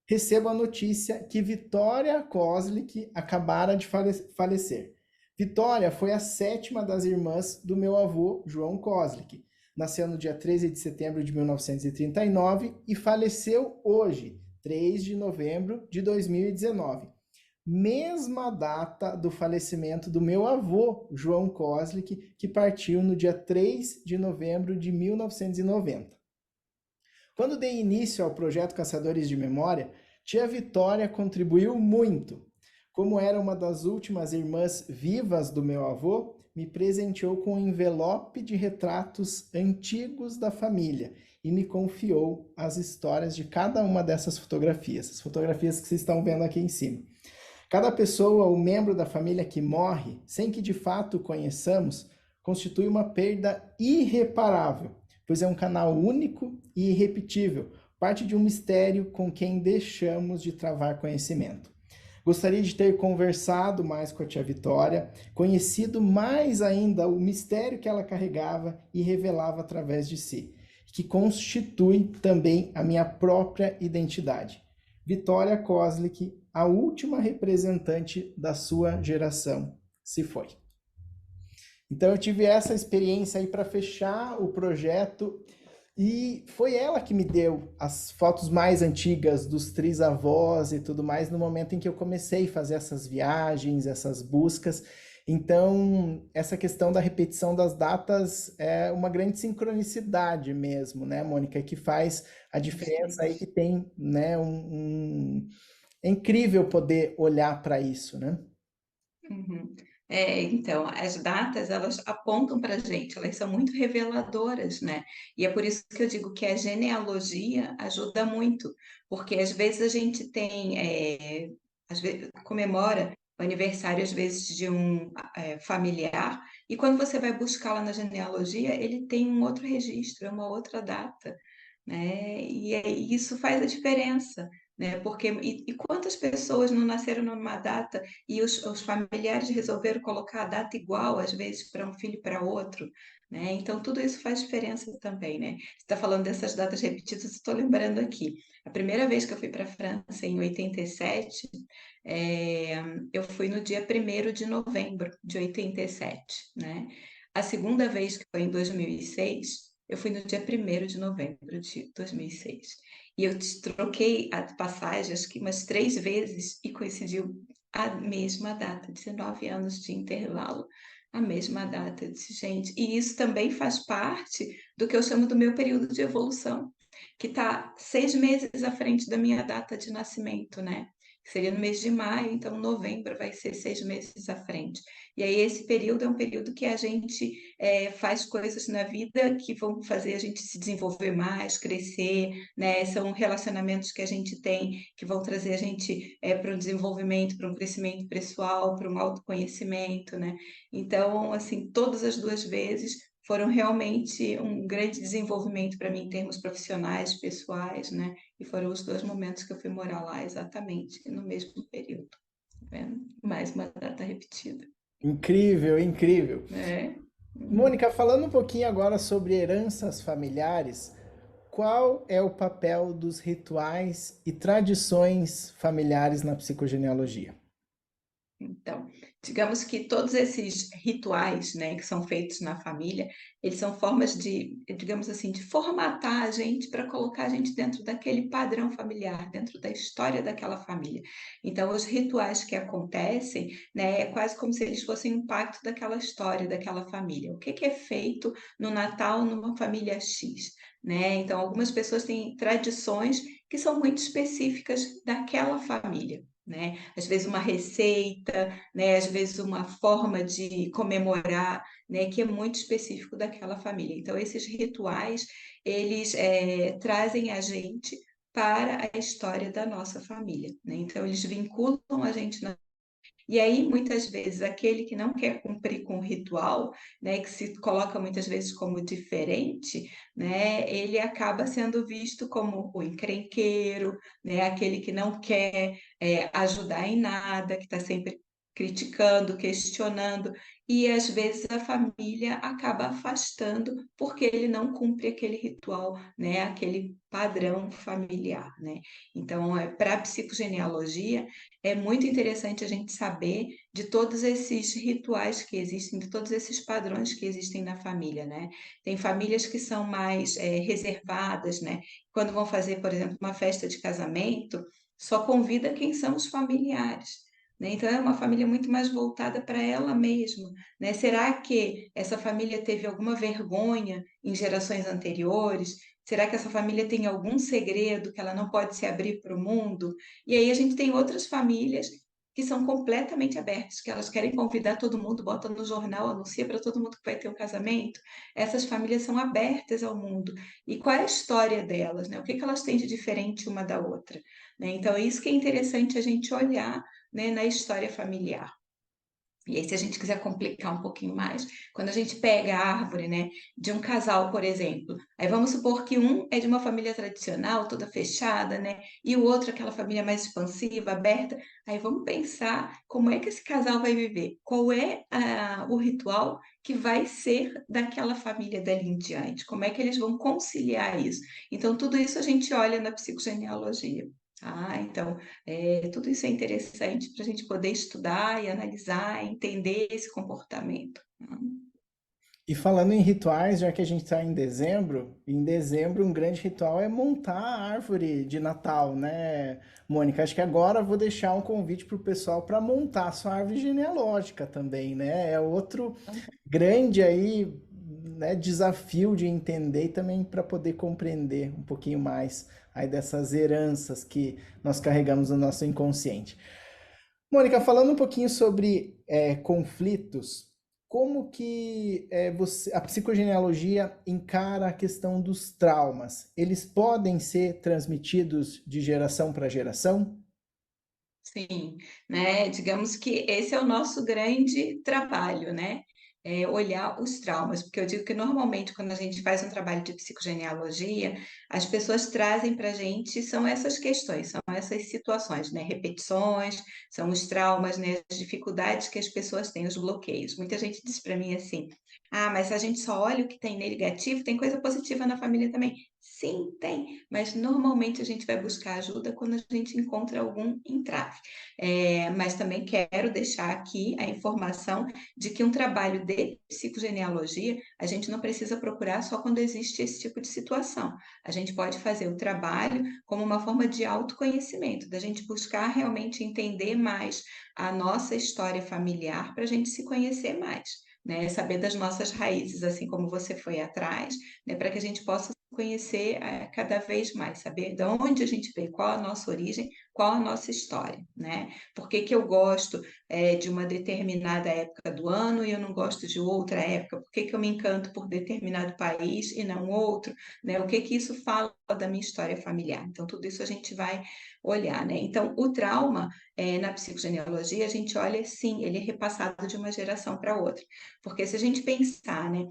A: recebo a notícia que Vitória Kozlik acabara de falecer. Vitória foi a sétima das irmãs do meu avô, João Kozlik. Nasceu no dia 13 de setembro de 1939 e faleceu hoje, 3 de novembro de 2019. Mesma data do falecimento do meu avô, João Kozlik, que partiu no dia 3 de novembro de 1990. Quando dei início ao projeto Caçadores de Memória, tia Vitória contribuiu muito. Como era uma das últimas irmãs vivas do meu avô, me presenteou com um envelope de retratos antigos da família e me confiou as histórias de cada uma dessas fotografias, as fotografias que vocês estão vendo aqui em cima. Cada pessoa ou membro da família que morre, sem que de fato o conheçamos, constitui uma perda irreparável, pois é um canal único e irrepetível, parte de um mistério com quem deixamos de travar conhecimento. Gostaria de ter conversado mais com a tia Vitória, conhecido mais ainda o mistério que ela carregava e revelava através de si, que constitui também a minha própria identidade. Vitória Kozlik, a última representante da sua geração, se foi. Então eu tive essa experiência aí para fechar o projeto. E foi ela que me deu as fotos mais antigas dos trisavós e tudo mais no momento em que eu comecei a fazer essas viagens, essas buscas. Então, essa questão da repetição das datas é uma grande sincronicidade mesmo, né, Mônica, que faz a diferença aí que tem, né, É incrível poder olhar para isso, né?
B: uhum. Então, as datas, elas apontam para a gente, elas são muito reveladoras, né? E é por isso que eu digo que a genealogia ajuda muito, porque às vezes a gente tem, às vezes comemora o aniversário, às vezes, de um familiar, e quando você vai buscar lá na genealogia, ele tem um outro registro, é uma outra data, né? E aí isso faz a diferença, né? Porque e quantas pessoas não nasceram numa data e os familiares resolveram colocar a data igual, às vezes, para um filho e para outro, né? Então, tudo isso faz diferença também, né? Você está falando dessas datas repetidas, estou lembrando aqui. A primeira vez que eu fui para a França, em 87, é, eu fui no dia 1º de novembro de 87, né? A segunda vez, que foi em 2006, eu fui no dia 1º de novembro de 2006. E eu troquei a passagem, acho que umas 3 vezes, e coincidiu a mesma data, 19 anos de intervalo, a mesma data. Eu disse, gente, e isso também faz parte do que eu chamo do meu período de evolução, que está 6 meses à frente da minha data de nascimento, né? Que seria no mês de maio, então novembro vai ser 6 meses à frente. E aí esse período é um período que a gente faz coisas na vida que vão fazer a gente se desenvolver mais, crescer, né? São relacionamentos que a gente tem que vão trazer a gente para um desenvolvimento, para um crescimento pessoal, para um autoconhecimento, né? Então, assim, todas as 2 vezes foram realmente um grande desenvolvimento para mim em termos profissionais, pessoais, né? E foram os 2 momentos que eu fui morar lá exatamente no mesmo período, tá vendo? Mais uma data repetida,
A: Incrível, incrível.
B: né? Uhum.
A: Mônica, falando um pouquinho agora sobre heranças familiares, qual é o papel dos rituais e tradições familiares na psicogenealogia?
B: Então, digamos que todos esses rituais, né, que são feitos na família, eles são formas de, digamos assim, de formatar a gente para colocar a gente dentro daquele padrão familiar, dentro da história daquela família. Então, os rituais que acontecem, né, é quase como se eles fossem um pacto daquela história, daquela família. O que que é feito no Natal numa família X, né? Então, algumas pessoas têm tradições que são muito específicas daquela família, né? Às vezes uma receita, né? Às vezes uma forma de comemorar, né? Que é muito específico daquela família. Então, esses rituais, eles trazem a gente para a história da nossa família, né? Então, eles vinculam a gente e aí, muitas vezes, aquele que não quer cumprir com o ritual, né, que se coloca muitas vezes como diferente, né, ele acaba sendo visto como o encrenqueiro, né, aquele que não quer ajudar em nada, que está sempre criticando, questionando, e às vezes a família acaba afastando porque ele não cumpre aquele ritual, né, aquele padrão familiar, né? Então, para a psicogenealogia, é muito interessante a gente saber de todos esses rituais que existem, de todos esses padrões que existem na família, né? Tem famílias que são mais reservadas, né? Quando vão fazer, por exemplo, uma festa de casamento, só convida quem são os familiares. Né? Então, é uma família muito mais voltada para ela mesma. Né? Será que essa família teve alguma vergonha em gerações anteriores? Será que essa família tem algum segredo que ela não pode se abrir para o mundo? E aí a gente tem outras famílias que são completamente abertas, que elas querem convidar todo mundo, bota no jornal, anuncia para todo mundo que vai ter um casamento. Essas famílias são abertas ao mundo. E qual é a história delas, né? O que que elas têm de diferente uma da outra, né? Então, é isso que é interessante a gente olhar, né, na história familiar. E aí, se a gente quiser complicar um pouquinho mais, quando a gente pega a árvore, né, de um casal, por exemplo, aí vamos supor que um é de uma família tradicional, toda fechada, né, e o outro aquela família mais expansiva, aberta. Aí vamos pensar como é que esse casal vai viver, qual é o ritual que vai ser daquela família dali em diante, como é que eles vão conciliar isso. Então, tudo isso a gente olha na psicogenealogia. Então, tudo isso é interessante para a gente poder estudar e analisar, entender esse comportamento.
A: E falando em rituais, já que a gente está em dezembro um grande ritual é montar a árvore de Natal, né, Mônica? Acho que agora eu vou deixar um convite para o pessoal para montar a sua árvore genealógica também, né? É outro grande aí, né, desafio de entender e também para poder compreender um pouquinho mais aí dessas heranças que nós carregamos no nosso inconsciente. Mônica, falando um pouquinho sobre conflitos, como que a psicogenealogia encara a questão dos traumas? Eles podem ser transmitidos de geração para geração?
B: Sim, né? Digamos que esse é o nosso grande trabalho, né? É olhar os traumas, porque eu digo que normalmente quando a gente faz um trabalho de psicogenealogia, as pessoas trazem para a gente são essas questões, são essas situações, né? Repetições, são os traumas, né? As dificuldades que as pessoas têm, os bloqueios. Muita gente diz para mim assim: ah, mas a gente só olha o que tem negativo, tem coisa positiva na família também. Sim, tem, mas normalmente a gente vai buscar ajuda quando a gente encontra algum entrave. Mas também quero deixar aqui a informação de que um trabalho de psicogenealogia a gente não precisa procurar só quando existe esse tipo de situação. A gente pode fazer o trabalho como uma forma de autoconhecimento, da gente buscar realmente entender mais a nossa história familiar para a gente se conhecer mais. Né, saber das nossas raízes, assim como você foi atrás, né, para que a gente possa conhecer cada vez mais, saber de onde a gente veio, qual a nossa origem, qual a nossa história, né? Por que que eu gosto de uma determinada época do ano e eu não gosto de outra época? Por que que eu me encanto por determinado país e não outro? Né? O que que isso fala da minha história familiar? Então, tudo isso a gente vai olhar, né? Então, o trauma, na psicogenealogia, a gente olha, sim, ele é repassado de uma geração para outra. Porque se a gente pensar, né,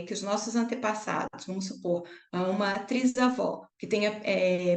B: que os nossos antepassados, vamos supor, uma trisavó que tenha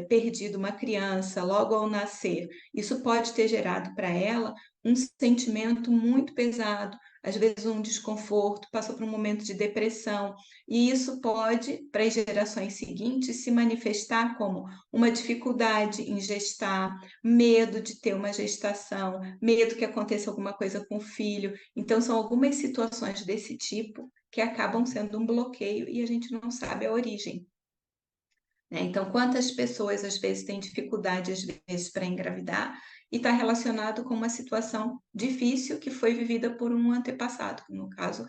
B: perdido uma criança logo ao nascer, isso pode ter gerado para ela um sentimento muito pesado, às vezes um desconforto, passou por um momento de depressão, e isso pode, para as gerações seguintes, se manifestar como uma dificuldade em gestar, medo de ter uma gestação, medo que aconteça alguma coisa com o filho. Então, são algumas situações desse tipo que acabam sendo um bloqueio e a gente não sabe a origem. Né? Então, quantas pessoas às vezes têm dificuldade às vezes para engravidar e está relacionado com uma situação difícil que foi vivida por um antepassado. No caso,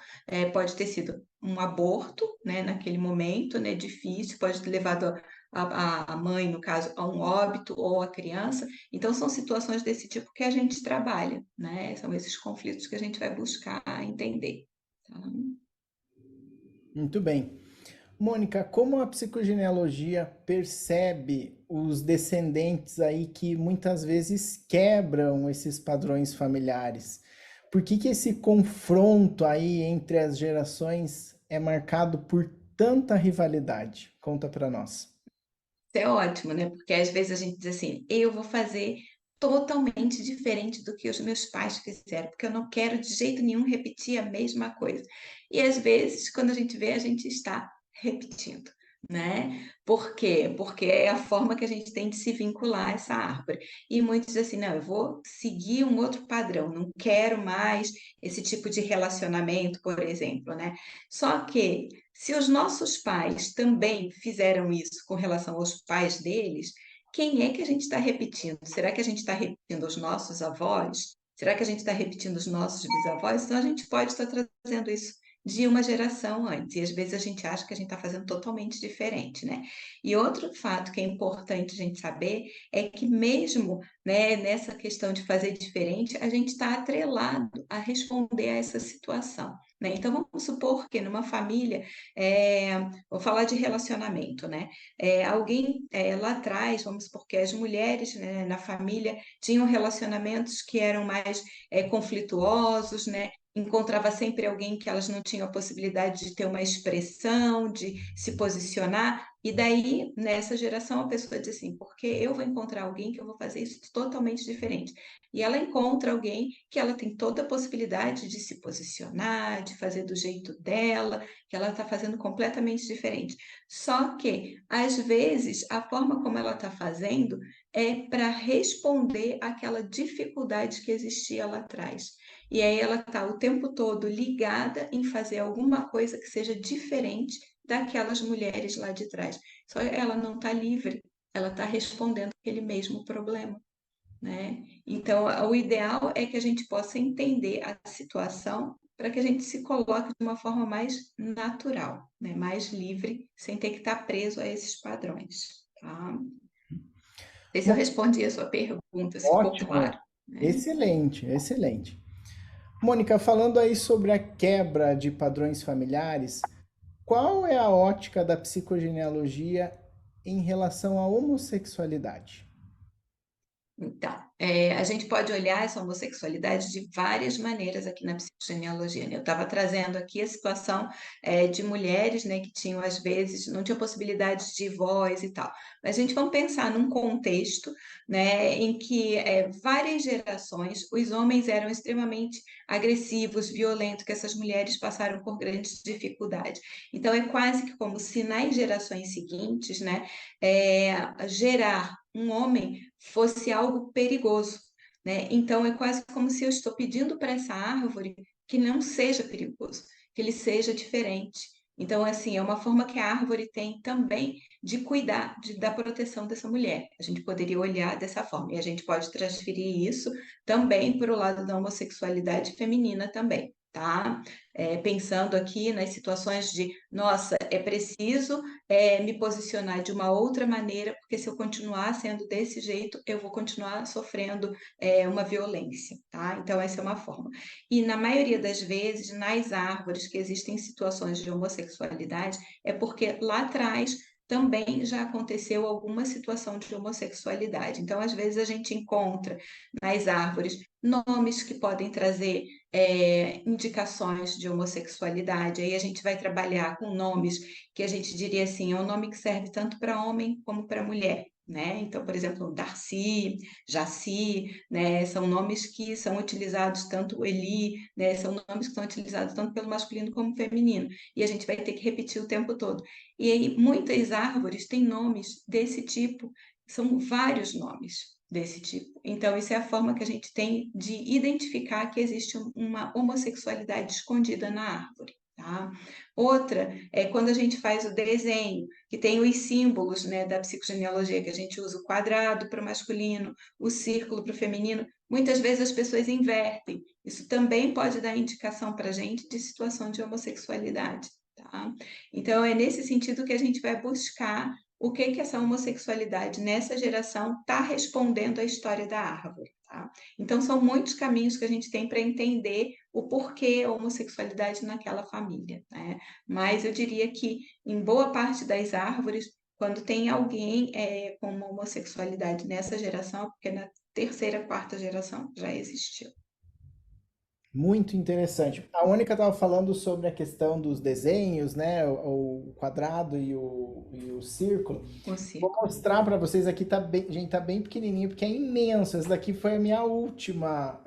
B: pode ter sido um aborto, né, naquele momento, né, difícil, pode ter levado a mãe, no caso, a um óbito ou a criança. Então, são situações desse tipo que a gente trabalha, né? São esses conflitos que a gente vai buscar entender. Tá?
A: Muito bem. Mônica, como a psicogenealogia percebe os descendentes aí que muitas vezes quebram esses padrões familiares? Por que que esse confronto aí entre as gerações é marcado por tanta rivalidade? Conta para nós.
B: Isso é ótimo, né? Porque às vezes a gente diz assim, eu vou fazer totalmente diferente do que os meus pais fizeram, porque eu não quero de jeito nenhum repetir a mesma coisa. E às vezes, quando a gente vê, a gente está repetindo, né? Por quê? Porque é a forma que a gente tem de se vincular a essa árvore. E muitos dizem assim, não, eu vou seguir um outro padrão, não quero mais esse tipo de relacionamento, por exemplo, né? Só que se os nossos pais também fizeram isso com relação aos pais deles, quem é que a gente está repetindo? Será que a gente está repetindo os nossos avós? Será que a gente está repetindo os nossos bisavós? Então a gente pode estar trazendo isso de uma geração antes, e às vezes a gente acha que a gente está fazendo totalmente diferente, né? E outro fato que é importante a gente saber é que mesmo, né, nessa questão de fazer diferente, a gente está atrelado a responder a essa situação. Né? Então, vamos supor que numa família, vou falar de relacionamento, né? Alguém lá atrás, vamos supor que as mulheres, né, na família tinham relacionamentos que eram mais conflituosos, né? Encontrava sempre alguém que elas não tinham a possibilidade de ter uma expressão, de se posicionar, e daí, nessa geração, a pessoa diz assim, porque eu vou encontrar alguém que eu vou fazer isso totalmente diferente. E ela encontra alguém que ela tem toda a possibilidade de se posicionar, de fazer do jeito dela, que ela está fazendo completamente diferente. Só que, às vezes, a forma como ela está fazendo é para responder àquela dificuldade que existia lá atrás. E aí ela está o tempo todo ligada em fazer alguma coisa que seja diferente daquelas mulheres lá de trás. Só ela não está livre, ela está respondendo aquele mesmo problema. Né? Então, o ideal é que a gente possa entender a situação para que a gente se coloque de uma forma mais natural, né? Mais livre, sem ter que estar preso a esses padrões. Tá? Não sei se eu
A: Bom,
B: respondi a sua pergunta, se ficou
A: ótimo,
B: claro. Né?
A: excelente, excelente. Mônica, falando aí sobre a quebra de padrões familiares, qual é a ótica da psicogenealogia em relação à homossexualidade?
B: Então, a gente pode olhar essa homossexualidade de várias maneiras aqui na psicogenealogia, né? Eu estava trazendo aqui a situação de mulheres, né, que tinham, às vezes, não tinham possibilidade de voz e tal. Mas a gente vamos pensar num contexto, né, em que várias gerações os homens eram extremamente agressivos, violentos, que essas mulheres passaram por grandes dificuldades. Então, é quase que como se nas gerações seguintes, né, gerar um homem fosse algo perigoso, né? Então é quase como se eu estou pedindo para essa árvore que não seja perigoso, que ele seja diferente. Então, assim, é uma forma que a árvore tem também de cuidar da proteção dessa mulher. A gente poderia olhar dessa forma, e a gente pode transferir isso também para o lado da homossexualidade feminina também, tá? Pensando aqui nas situações de, nossa, é preciso me posicionar de uma outra maneira, porque se eu continuar sendo desse jeito, eu vou continuar sofrendo uma violência, tá? Então, essa é uma forma. E na maioria das vezes, nas árvores que existem situações de homossexualidade, é porque lá atrás também já aconteceu alguma situação de homossexualidade. Então, às vezes, a gente encontra nas árvores nomes que podem trazer indicações de homossexualidade. Aí a gente vai trabalhar com nomes que a gente diria assim, é um nome que serve tanto para homem como para mulher, né? Então, por exemplo, Darcy, Jaci, né? São nomes que são utilizados tanto Eli, né? São nomes que são utilizados tanto pelo masculino como feminino. E a gente vai ter que repetir o tempo todo. E aí, muitas árvores têm nomes desse tipo, são vários nomes desse tipo. Então, isso é a forma que a gente tem de identificar que existe uma homossexualidade escondida na árvore. Tá? Outra é quando a gente faz o desenho, que tem os símbolos, né, da psicogenealogia, que a gente usa o quadrado para o masculino, o círculo para o feminino. Muitas vezes as pessoas invertem. Isso também pode dar indicação para a gente de situação de homossexualidade. Tá? Então, é nesse sentido que a gente vai buscar o que que essa homossexualidade nessa geração está respondendo à história da árvore. Tá? Então, são muitos caminhos que a gente tem para entender o porquê a homossexualidade naquela família, né? Mas eu diria que em boa parte das árvores, quando tem alguém com uma homossexualidade nessa geração, porque na terceira, quarta geração já existiu.
A: Muito interessante. A Mônica estava falando sobre a questão dos desenhos, né? O quadrado e o círculo.
B: O
A: Vou
B: ciclo.
A: mostrar para vocês aqui, tá bem, gente, tá bem pequenininho, porque é imenso. Essa daqui foi a minha última.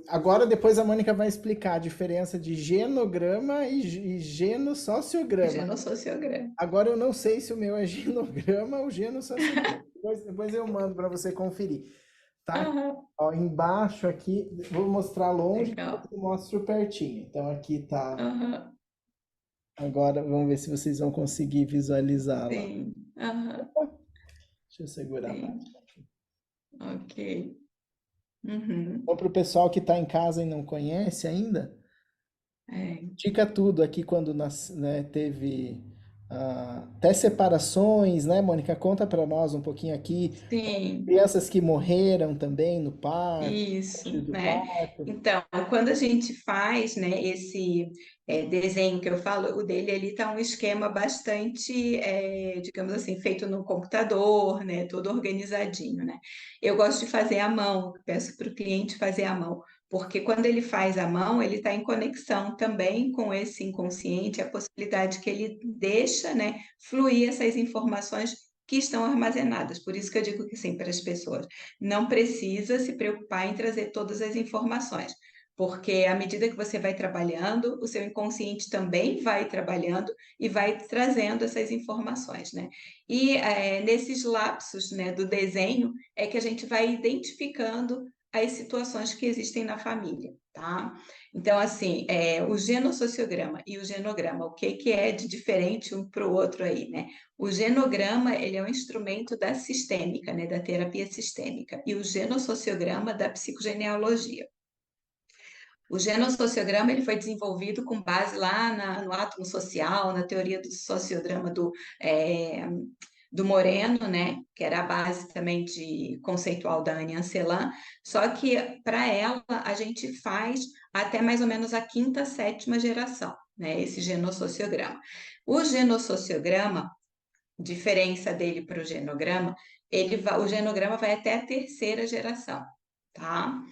A: Agora, depois a Mônica vai explicar a diferença de genograma e genossociograma.
B: Genossociograma.
A: Agora eu não sei se o meu é genograma ou genossociograma. Depois eu mando para você conferir. Tá?
B: Aham,
A: Ó, embaixo aqui, vou mostrar longe, depois
B: legal.
A: eu mostro pertinho. Então aqui tá.
B: Aham,
A: Agora vamos ver se vocês vão conseguir visualizar lá.
B: sim. Aham,
A: Deixa eu segurar mais.
B: sim. Ok. Uhum.
A: Então, para o pessoal que está em casa e não conhece ainda,
B: É.
A: indica tudo aqui quando né, teve até separações, né, Mônica? Conta para nós um pouquinho aqui.
B: Sim.
A: Crianças que morreram também no parto, antes
B: Isso,
A: do
B: né?
A: parto.
B: Então, quando a gente faz, né, esse desenho que eu falo, o dele ali está um esquema bastante, digamos assim, feito no computador, né, todo organizadinho, né? Eu gosto de fazer à mão, peço para o cliente fazer à mão, porque quando ele faz à mão, ele está em conexão também com esse inconsciente, a possibilidade que ele deixa, né, fluir essas informações que estão armazenadas. Por isso que eu digo que sim, para as pessoas não precisa se preocupar em trazer todas as informações, porque à medida que você vai trabalhando, o seu inconsciente também vai trabalhando e vai trazendo essas informações, né? E nesses lapsos, né, do desenho é que a gente vai identificando as situações que existem na família, tá? Então, assim, o genossociograma e o genograma, o que que é de diferente um para o outro aí, né? O genograma, ele é um instrumento da sistêmica, né, da terapia sistêmica, e o genossociograma da psicogenealogia. O genossociograma ele foi desenvolvido com base lá no átomo social, na teoria do sociograma eh, do Moreno, né, que era a base também conceitual da Anne Ancelan, só que para ela a gente faz até mais ou menos a quinta, sétima geração, né, esse genossociograma. O genossociograma diferença dele para o genograma o genograma vai até a terceira geração, tá?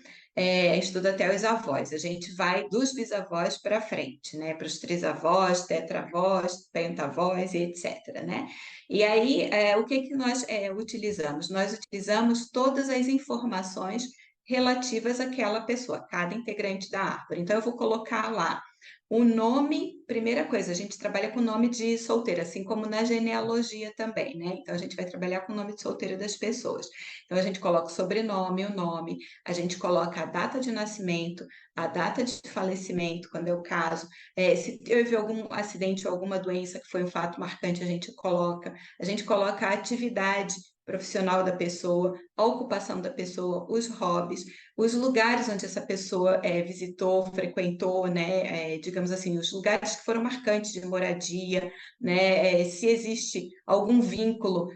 B: Estuda até os avós. A gente vai dos bisavós para frente, né? Para os trisavós, tetravós, pentavós e etc, né? E aí, o que que nós utilizamos? Nós utilizamos todas as informações relativas àquela pessoa, cada integrante da árvore. Então, eu vou colocar lá o nome, primeira coisa, a gente trabalha com nome de solteira, assim como na genealogia também, né? Então, a gente vai trabalhar com o nome de solteira das pessoas. Então, a gente coloca o sobrenome, o nome, a gente coloca a data de nascimento, a data de falecimento, quando é o caso. Se teve algum acidente ou alguma doença que foi um fato marcante, a gente coloca a atividade profissional da pessoa, a ocupação da pessoa, os hobbies, os lugares onde essa pessoa visitou, frequentou, né, digamos assim, os lugares que foram marcantes de moradia, né, se existe algum vínculo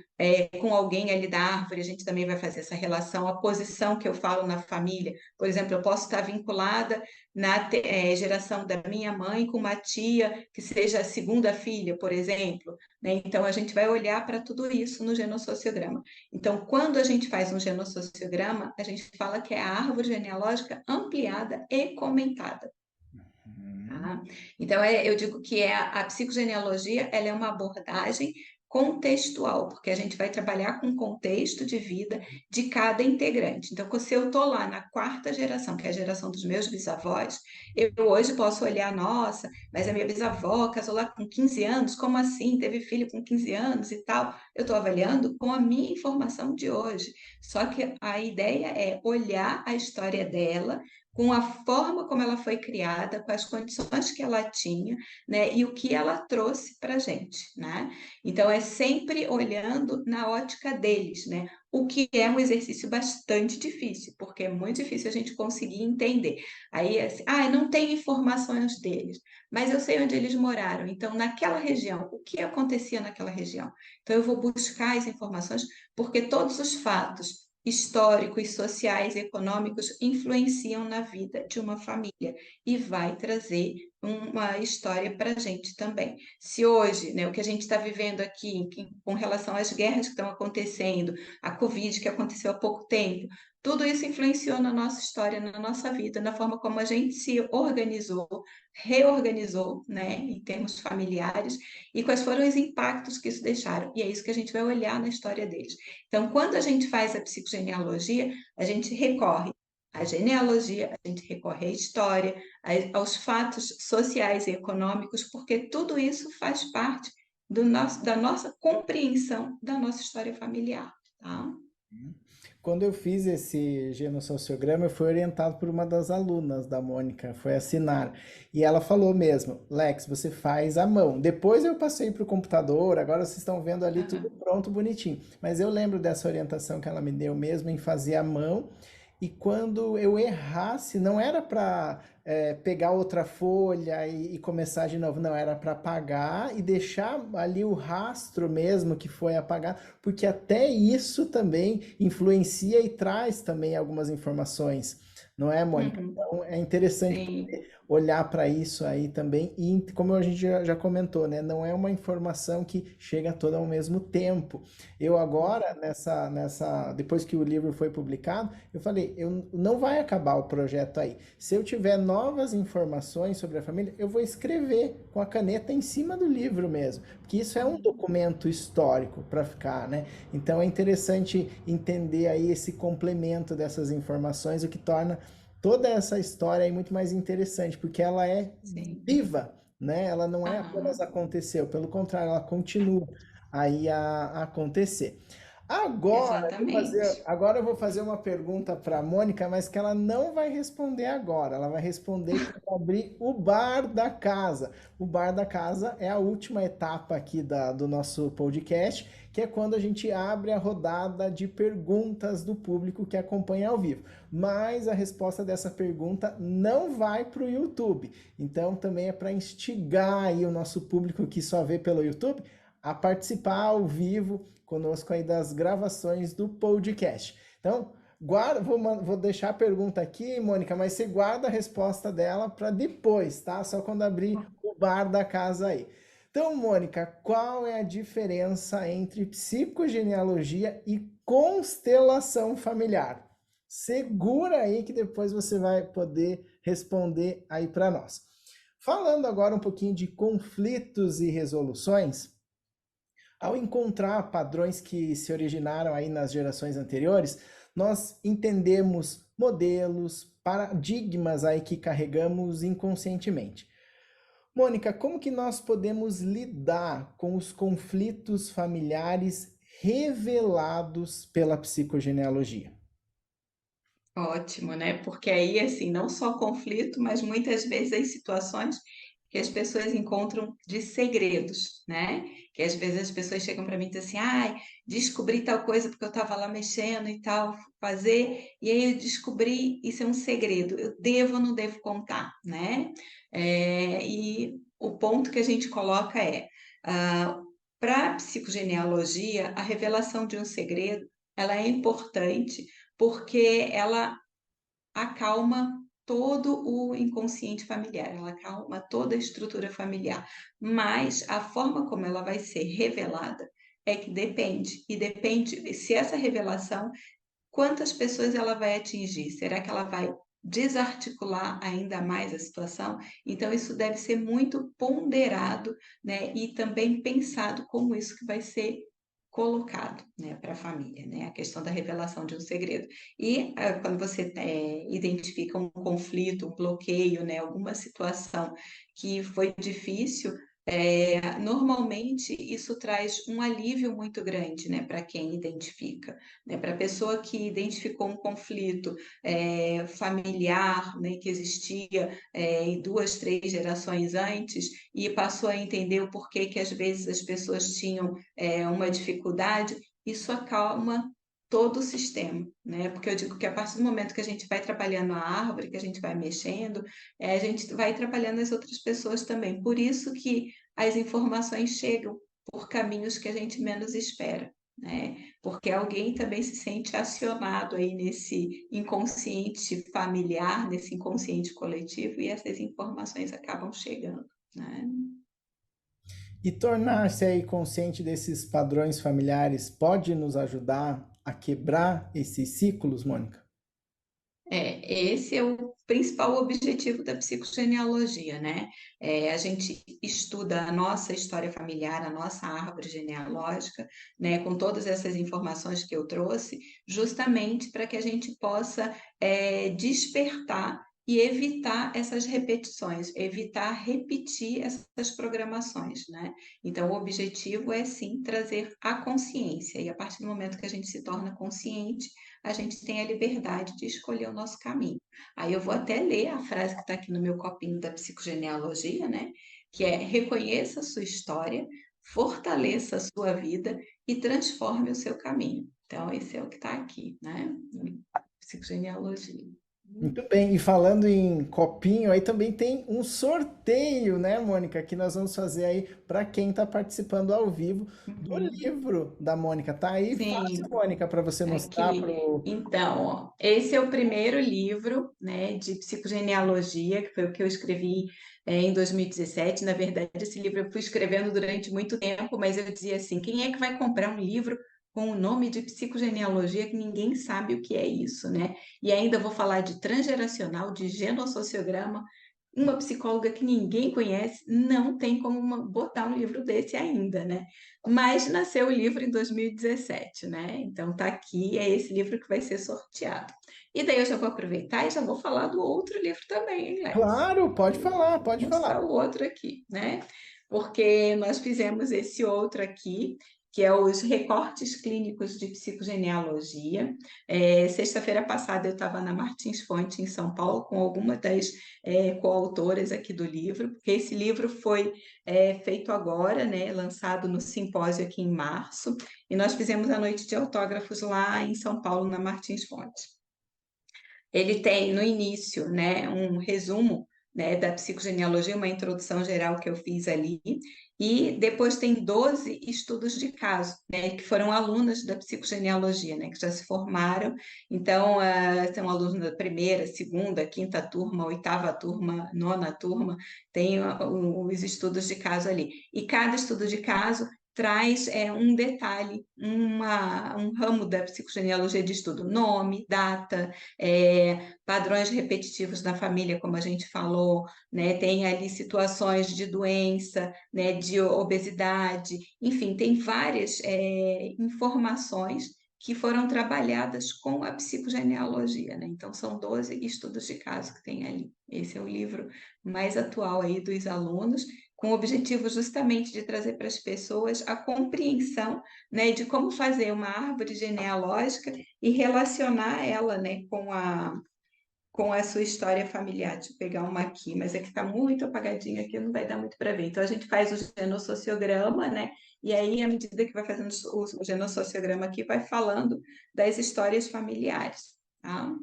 B: com alguém ali da árvore, a gente também vai fazer essa relação, a posição que eu falo na família, por exemplo, eu posso estar vinculada na geração da minha mãe com uma tia que seja a segunda filha, por exemplo, né? Então a gente vai olhar para tudo isso no genossociograma. Então, quando a gente faz um genossociograma, a gente fala que é a árvore genealógica ampliada e comentada.
A: Uhum.
B: Tá? Então, eu digo que a psicogenealogia ela é uma abordagem contextual, porque a gente vai trabalhar com o contexto de vida de cada integrante. Então, se eu estou lá na quarta geração, que é a geração dos meus bisavós, eu hoje posso olhar, nossa, mas a minha bisavó casou lá com 15 anos, como assim? Teve filho com 15 anos e tal. Eu estou avaliando com a minha informação de hoje. Só que a ideia é olhar a história dela com a forma como ela foi criada, com as condições que ela tinha, né, e o que ela trouxe para a gente, né? Então, é sempre olhando na ótica deles, né? O que é um exercício bastante difícil, porque é muito difícil a gente conseguir entender. Aí, assim, não tem informações deles, mas eu sei onde eles moraram. Então, naquela região, o que acontecia naquela região? Então, eu vou buscar as informações, porque todos os fatos históricos, sociais e econômicos influenciam na vida de uma família e vai trazer uma história para a gente também. Se hoje, né, o que a gente está vivendo aqui, com relação às guerras que estão acontecendo, a Covid que aconteceu há pouco tempo, tudo isso influenciou na nossa história, na nossa vida, na forma como a gente se organizou, reorganizou, né, em termos familiares, e quais foram os impactos que isso deixaram. E é isso que a gente vai olhar na história deles. Então, quando a gente faz a psicogenealogia, a gente recorre à genealogia, a gente recorre à história, aos fatos sociais e econômicos, porque tudo isso faz parte da nossa compreensão da nossa história familiar, tá?
A: Quando eu fiz esse genossociograma, eu fui orientado por uma das alunas da Mônica, foi a Sinara. E ela falou mesmo, Lex, você faz à mão. Depois eu passei para o computador, agora vocês estão vendo ali tudo
B: Aham.
A: pronto, bonitinho. Mas eu lembro dessa orientação que ela me deu mesmo em fazer à mão. E quando eu errasse, não era para pegar outra folha e começar de novo, não, era para apagar e deixar ali o rastro mesmo que foi apagado, porque até isso também influencia e traz também algumas informações, não é, Mônica?
B: Uhum.
A: Então é interessante
B: Sim.
A: olhar para isso aí também, e como a gente já comentou, né? Não é uma informação que chega toda ao mesmo tempo. Eu agora, depois que o livro foi publicado, eu falei, eu não vai acabar o projeto aí. Se eu tiver novas informações sobre a família, eu vou escrever com a caneta em cima do livro mesmo, porque isso é um documento histórico para ficar, né? Então é interessante entender aí esse complemento dessas informações, o que torna toda essa história é muito mais interessante, porque ela é
B: Sim.
A: viva, né? Ela não é apenas
B: Aham.
A: aconteceu, pelo contrário, ela continua aí a acontecer.
B: Exatamente.
A: Agora eu vou fazer uma pergunta para a Mônica, mas que ela não vai responder agora. Ela vai responder quando eu abrir o bar da casa. O bar da casa é a última etapa aqui do nosso podcast, que é quando a gente abre a rodada de perguntas do público que acompanha ao vivo. Mas a resposta dessa pergunta não vai para o YouTube. Então também é para instigar aí o nosso público que só vê pelo YouTube a participar ao vivo conosco aí das gravações do podcast. Então, vou deixar a pergunta aqui, Mônica, mas você guarda a resposta dela para depois, tá? Só quando abrir o bar da casa aí. Então, Mônica, qual é a diferença entre psicogenealogia e constelação familiar? Segura aí que depois você vai poder responder aí para nós. Falando agora um pouquinho de conflitos e resoluções, ao encontrar padrões que se originaram aí nas gerações anteriores, nós entendemos modelos, paradigmas aí que carregamos inconscientemente. Mônica, como que nós podemos lidar com os conflitos familiares revelados pela psicogenealogia?
B: Ótimo, né? Porque aí, assim, não só conflito, mas muitas vezes as situações que as pessoas encontram de segredos, né? Que às vezes as pessoas chegam para mim e dizem assim, ai, descobri tal coisa porque eu estava lá mexendo e tal, fazer, e aí eu descobri, isso é um segredo, eu devo ou não devo contar, né? E o ponto que a gente coloca é, para a psicogenealogia, a revelação de um segredo, ela é importante porque ela acalma todo o inconsciente familiar, ela acalma toda a estrutura familiar. Mas a forma como ela vai ser revelada é que depende, e depende se essa revelação, quantas pessoas ela vai atingir? Será que ela vai desarticular ainda mais a situação? Então, isso deve ser muito ponderado, né? E também pensado como isso que vai ser colocado, né, para a família, né, a questão da revelação de um segredo. E quando você identifica um conflito, um bloqueio, né, alguma situação que foi difícil, normalmente isso traz um alívio muito grande, né, para quem identifica, né, para a pessoa que identificou um conflito familiar, né, que existia em 2, 3 gerações antes e passou a entender o porquê que às vezes as pessoas tinham uma dificuldade, isso acalma todo o sistema, né? Porque eu digo que a partir do momento que a gente vai trabalhando a árvore, que a gente vai mexendo, a gente vai trabalhando as outras pessoas também. Por isso que as informações chegam por caminhos que a gente menos espera, né? Porque alguém também se sente acionado aí nesse inconsciente familiar, nesse inconsciente coletivo, e essas informações acabam chegando, né?
A: E tornar-se aí consciente desses padrões familiares pode nos ajudar a quebrar esses ciclos, Mônica?
B: Esse é o principal objetivo da psicogenealogia, né? A gente estuda a nossa história familiar, a nossa árvore genealógica, né? Com todas essas informações que eu trouxe, justamente para que a gente possa despertar e evitar essas repetições, evitar repetir essas programações, né? Então, o objetivo é sim trazer a consciência, e a partir do momento que a gente se torna consciente, a gente tem a liberdade de escolher o nosso caminho. Aí eu vou até ler a frase que está aqui no meu copinho da psicogenealogia, né? Que é: reconheça a sua história, fortaleça a sua vida e transforme o seu caminho. Então, esse é o que está aqui, né? Psicogenealogia.
A: Muito bem, e falando em copinho, aí também tem um sorteio, né, Mônica, que nós vamos fazer aí para quem está participando ao vivo do
B: Uhum.
A: livro da Mônica. Tá aí fácil,
B: Sim,
A: Mônica, para você mostrar
B: aqui.
A: pro.
B: Então, ó, esse é o primeiro livro, né, de psicogenealogia, que foi o que eu escrevi em 2017. Na verdade, esse livro eu fui escrevendo durante muito tempo, mas eu dizia assim: quem é que vai comprar um livro com o nome de psicogenealogia que ninguém sabe o que é isso, né? E ainda vou falar de transgeracional, de genossociograma. Uma psicóloga que ninguém conhece, não tem como botar um livro desse ainda, né? Mas nasceu o livro em 2017, né? Então tá aqui, é esse livro que vai ser sorteado. E daí eu já vou aproveitar e já vou falar do outro livro também, hein, Lex?
A: Claro, pode
B: Vou
A: falar, pode
B: mostrar
A: falar.
B: o outro aqui, né? Porque nós fizemos esse outro aqui, que é os recortes clínicos de psicogenealogia. Sexta-feira passada eu estava na Martins Fonte, em São Paulo, com alguma das coautoras aqui do livro, porque esse livro foi feito agora, né, lançado no simpósio aqui em março, e nós fizemos a noite de autógrafos lá em São Paulo, na Martins Fonte. Ele tem no início, né, um resumo né, da psicogenealogia, uma introdução geral que eu fiz ali, e depois tem 12 estudos de caso, né, que foram alunas da psicogenealogia, né, que já se formaram. Então, são alunos da primeira, segunda, quinta turma, oitava turma, nona turma, tem os estudos de caso ali. E cada estudo de caso traz um detalhe, um ramo da psicogenealogia de estudo, nome, data, padrões repetitivos na família, como a gente falou, né? Tem ali situações de doença, né? De obesidade, enfim, tem várias informações que foram trabalhadas com a psicogenealogia, né? Então, são 12 estudos de caso que tem ali. Esse é o livro mais atual aí dos alunos, com o objetivo justamente de trazer para as pessoas a compreensão, né, de como fazer uma árvore genealógica e relacionar ela, né, com a sua história familiar. Deixa eu pegar uma aqui, mas é que está muito apagadinha aqui, não vai dar muito para ver. Então, a gente faz o genossociograma, né? E aí, à medida que vai fazendo o genossociograma aqui, vai falando das histórias familiares, tá?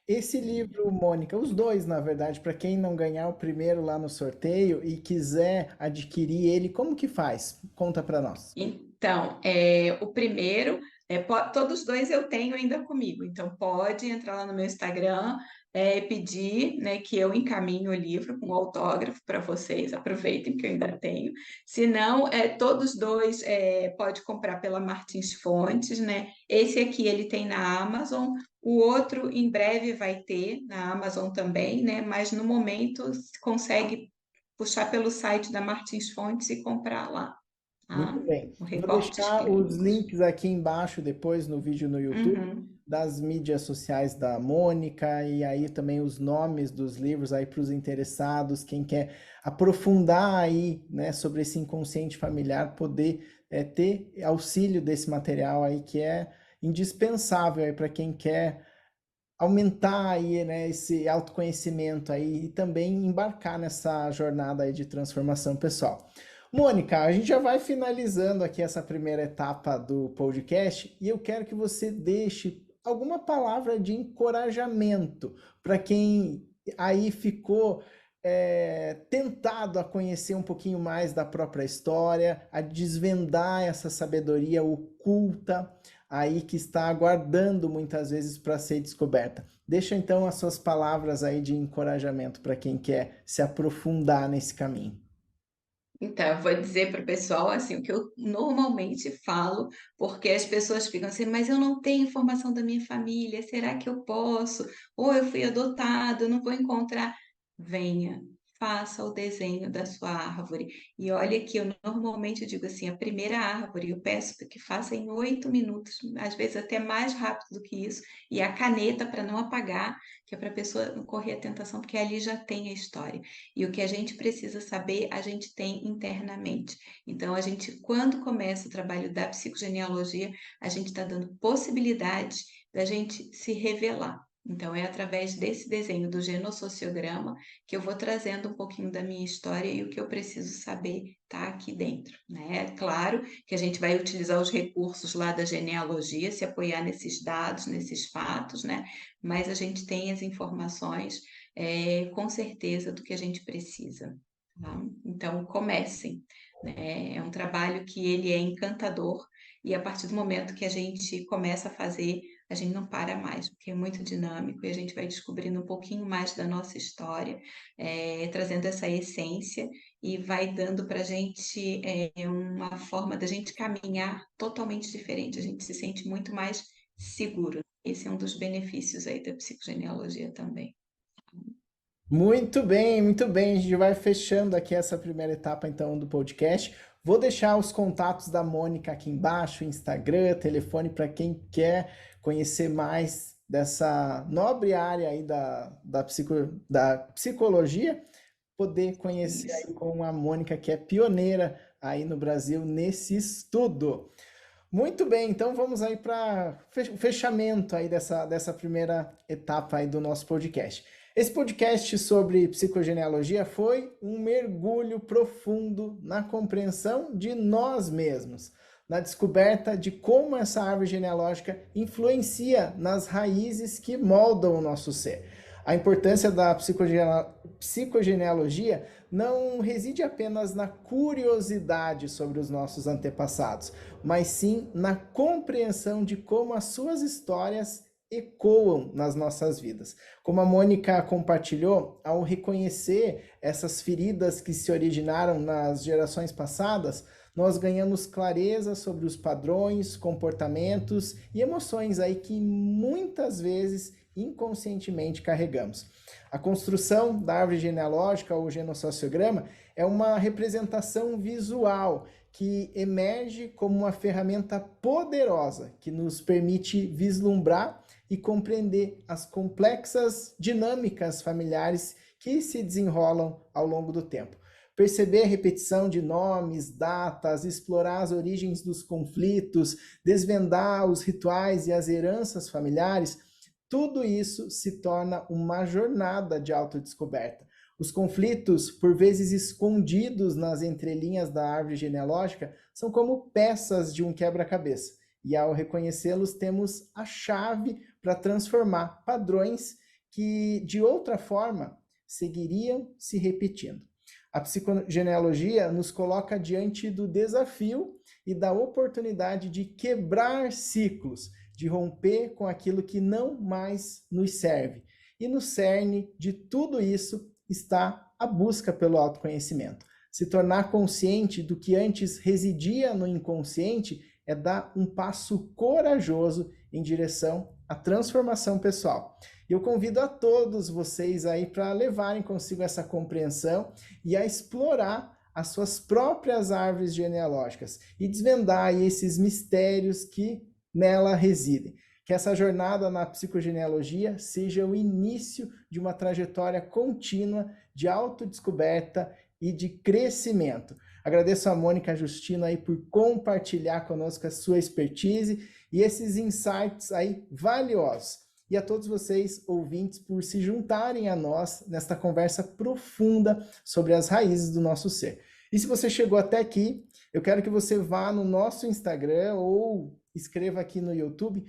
A: Esse livro, Mônica, os dois, na verdade, para quem não ganhar o primeiro lá no sorteio e quiser adquirir ele, como que faz? Conta para nós.
B: Então, o primeiro, todos dois eu tenho ainda comigo, então pode entrar lá no meu Instagram, pedir, né, que eu encaminho o livro com autógrafo para vocês, aproveitem que eu ainda tenho. Se não, todos dois pode comprar pela Martins Fontes, né? Esse aqui ele tem na Amazon, o outro em breve vai ter na Amazon também, né? Mas no momento se consegue puxar pelo site da Martins Fontes e comprar lá.
A: Muito
B: Tá?
A: bem.
B: O
A: Vou
B: Recortes
A: deixar os
B: Clínicos.
A: links aqui embaixo depois no vídeo no YouTube,
B: Uhum.
A: das mídias sociais da Mônica e aí também os nomes dos livros aí para os interessados, quem quer aprofundar aí, né, sobre esse inconsciente familiar, poder ter auxílio desse material aí que é indispensável aí para quem quer aumentar aí, né, esse autoconhecimento aí e também embarcar nessa jornada aí de transformação pessoal. Mônica, a gente já vai finalizando aqui essa primeira etapa do podcast e eu quero que você deixe alguma palavra de encorajamento para quem aí ficou tentado a conhecer um pouquinho mais da própria história, a desvendar essa sabedoria oculta aí que está aguardando muitas vezes para ser descoberta. Deixa então as suas palavras aí de encorajamento para quem quer se aprofundar nesse caminho.
B: Então, eu vou dizer para o pessoal assim, o que eu normalmente falo, porque as pessoas ficam assim, mas eu não tenho informação da minha família, será que eu posso? Ou eu fui adotado, eu não vou encontrar. Venha, faça o desenho da sua árvore. E olha que eu normalmente digo assim, a primeira árvore, eu peço que faça em 8 minutos, às vezes até mais rápido do que isso, e a caneta para não apagar, que é para a pessoa não correr a tentação, porque ali já tem a história. E o que a gente precisa saber, a gente tem internamente. Então, a gente, quando começa o trabalho da psicogenealogia, a gente está dando possibilidade da gente se revelar. Então, é através desse desenho do genossociograma que eu vou trazendo um pouquinho da minha história e o que eu preciso saber está aqui dentro, né? É claro que a gente vai utilizar os recursos lá da genealogia, se apoiar nesses dados, nesses fatos, né? Mas a gente tem as informações com certeza do que a gente precisa. Tá? Então, comecem. Né? É um trabalho que ele é encantador e a partir do momento que a gente começa a fazer, a gente não para mais, porque é muito dinâmico e a gente vai descobrindo um pouquinho mais da nossa história, trazendo essa essência e vai dando para a gente uma forma da gente caminhar totalmente diferente. A gente se sente muito mais seguro. Esse é um dos benefícios aí da psicogenealogia também.
A: Muito bem, muito bem. A gente vai fechando aqui essa primeira etapa então do podcast. Vou deixar os contatos da Mônica aqui embaixo, Instagram, telefone para quem quer conhecer mais dessa nobre área aí da psicologia, poder conhecer
B: Isso.
A: aí com a Mônica, que é pioneira aí no Brasil nesse estudo. Muito bem, então vamos aí para o fechamento aí dessa primeira etapa aí do nosso podcast. Esse podcast sobre psicogenealogia foi um mergulho profundo na compreensão de nós mesmos, na descoberta de como essa árvore genealógica influencia nas raízes que moldam o nosso ser. A importância da psicogenealogia não reside apenas na curiosidade sobre os nossos antepassados, mas sim na compreensão de como as suas histórias ecoam nas nossas vidas. Como a Mônica compartilhou, ao reconhecer essas feridas que se originaram nas gerações passadas, nós ganhamos clareza sobre os padrões, comportamentos e emoções aí que muitas vezes inconscientemente carregamos. A construção da árvore genealógica ou genossociograma é uma representação visual que emerge como uma ferramenta poderosa que nos permite vislumbrar e compreender as complexas dinâmicas familiares que se desenrolam ao longo do tempo. Perceber a repetição de nomes, datas, explorar as origens dos conflitos, desvendar os rituais e as heranças familiares, tudo isso se torna uma jornada de autodescoberta. Os conflitos, por vezes escondidos nas entrelinhas da árvore genealógica, são como peças de um quebra-cabeça. E ao reconhecê-los, temos a chave para transformar padrões que, de outra forma, seguiriam se repetindo. A psicogenealogia nos coloca diante do desafio e da oportunidade de quebrar ciclos, de romper com aquilo que não mais nos serve. E no cerne de tudo isso está a busca pelo autoconhecimento. Se tornar consciente do que antes residia no inconsciente é dar um passo corajoso em direção à transformação pessoal. E eu convido a todos vocês aí para levarem consigo essa compreensão e a explorar as suas próprias árvores genealógicas e desvendar aí esses mistérios que nela residem. Que essa jornada na psicogenealogia seja o início de uma trajetória contínua de autodescoberta e de crescimento. Agradeço a Mônica Justino aí por compartilhar conosco a sua expertise e esses insights aí valiosos. E a todos vocês, ouvintes, por se juntarem a nós nesta conversa profunda sobre as raízes do nosso ser. E se você chegou até aqui, eu quero que você vá no nosso Instagram ou escreva aqui no YouTube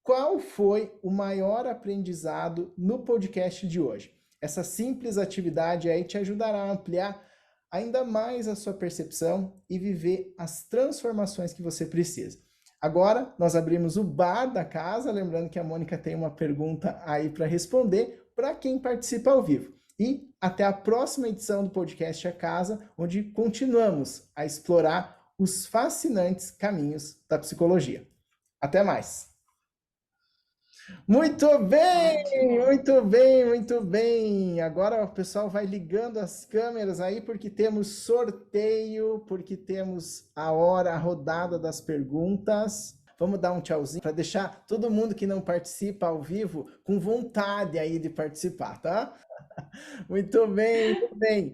A: qual foi o maior aprendizado no podcast de hoje. Essa simples atividade aí te ajudará a ampliar ainda mais a sua percepção e viver as transformações que você precisa. Agora, nós abrimos o bar da casa, lembrando que a Mônica tem uma pergunta aí para responder para quem participa ao vivo. E até a próxima edição do podcast A Casa, onde continuamos a explorar os fascinantes caminhos da psicologia. Até mais! Muito bem,
B: Ótimo.
A: muito bem, muito bem. Agora o pessoal vai ligando as câmeras aí, porque temos sorteio, porque temos a hora, a rodada das perguntas. Vamos dar um tchauzinho para deixar todo mundo que não participa ao vivo com vontade aí de participar, tá? Muito bem, muito bem.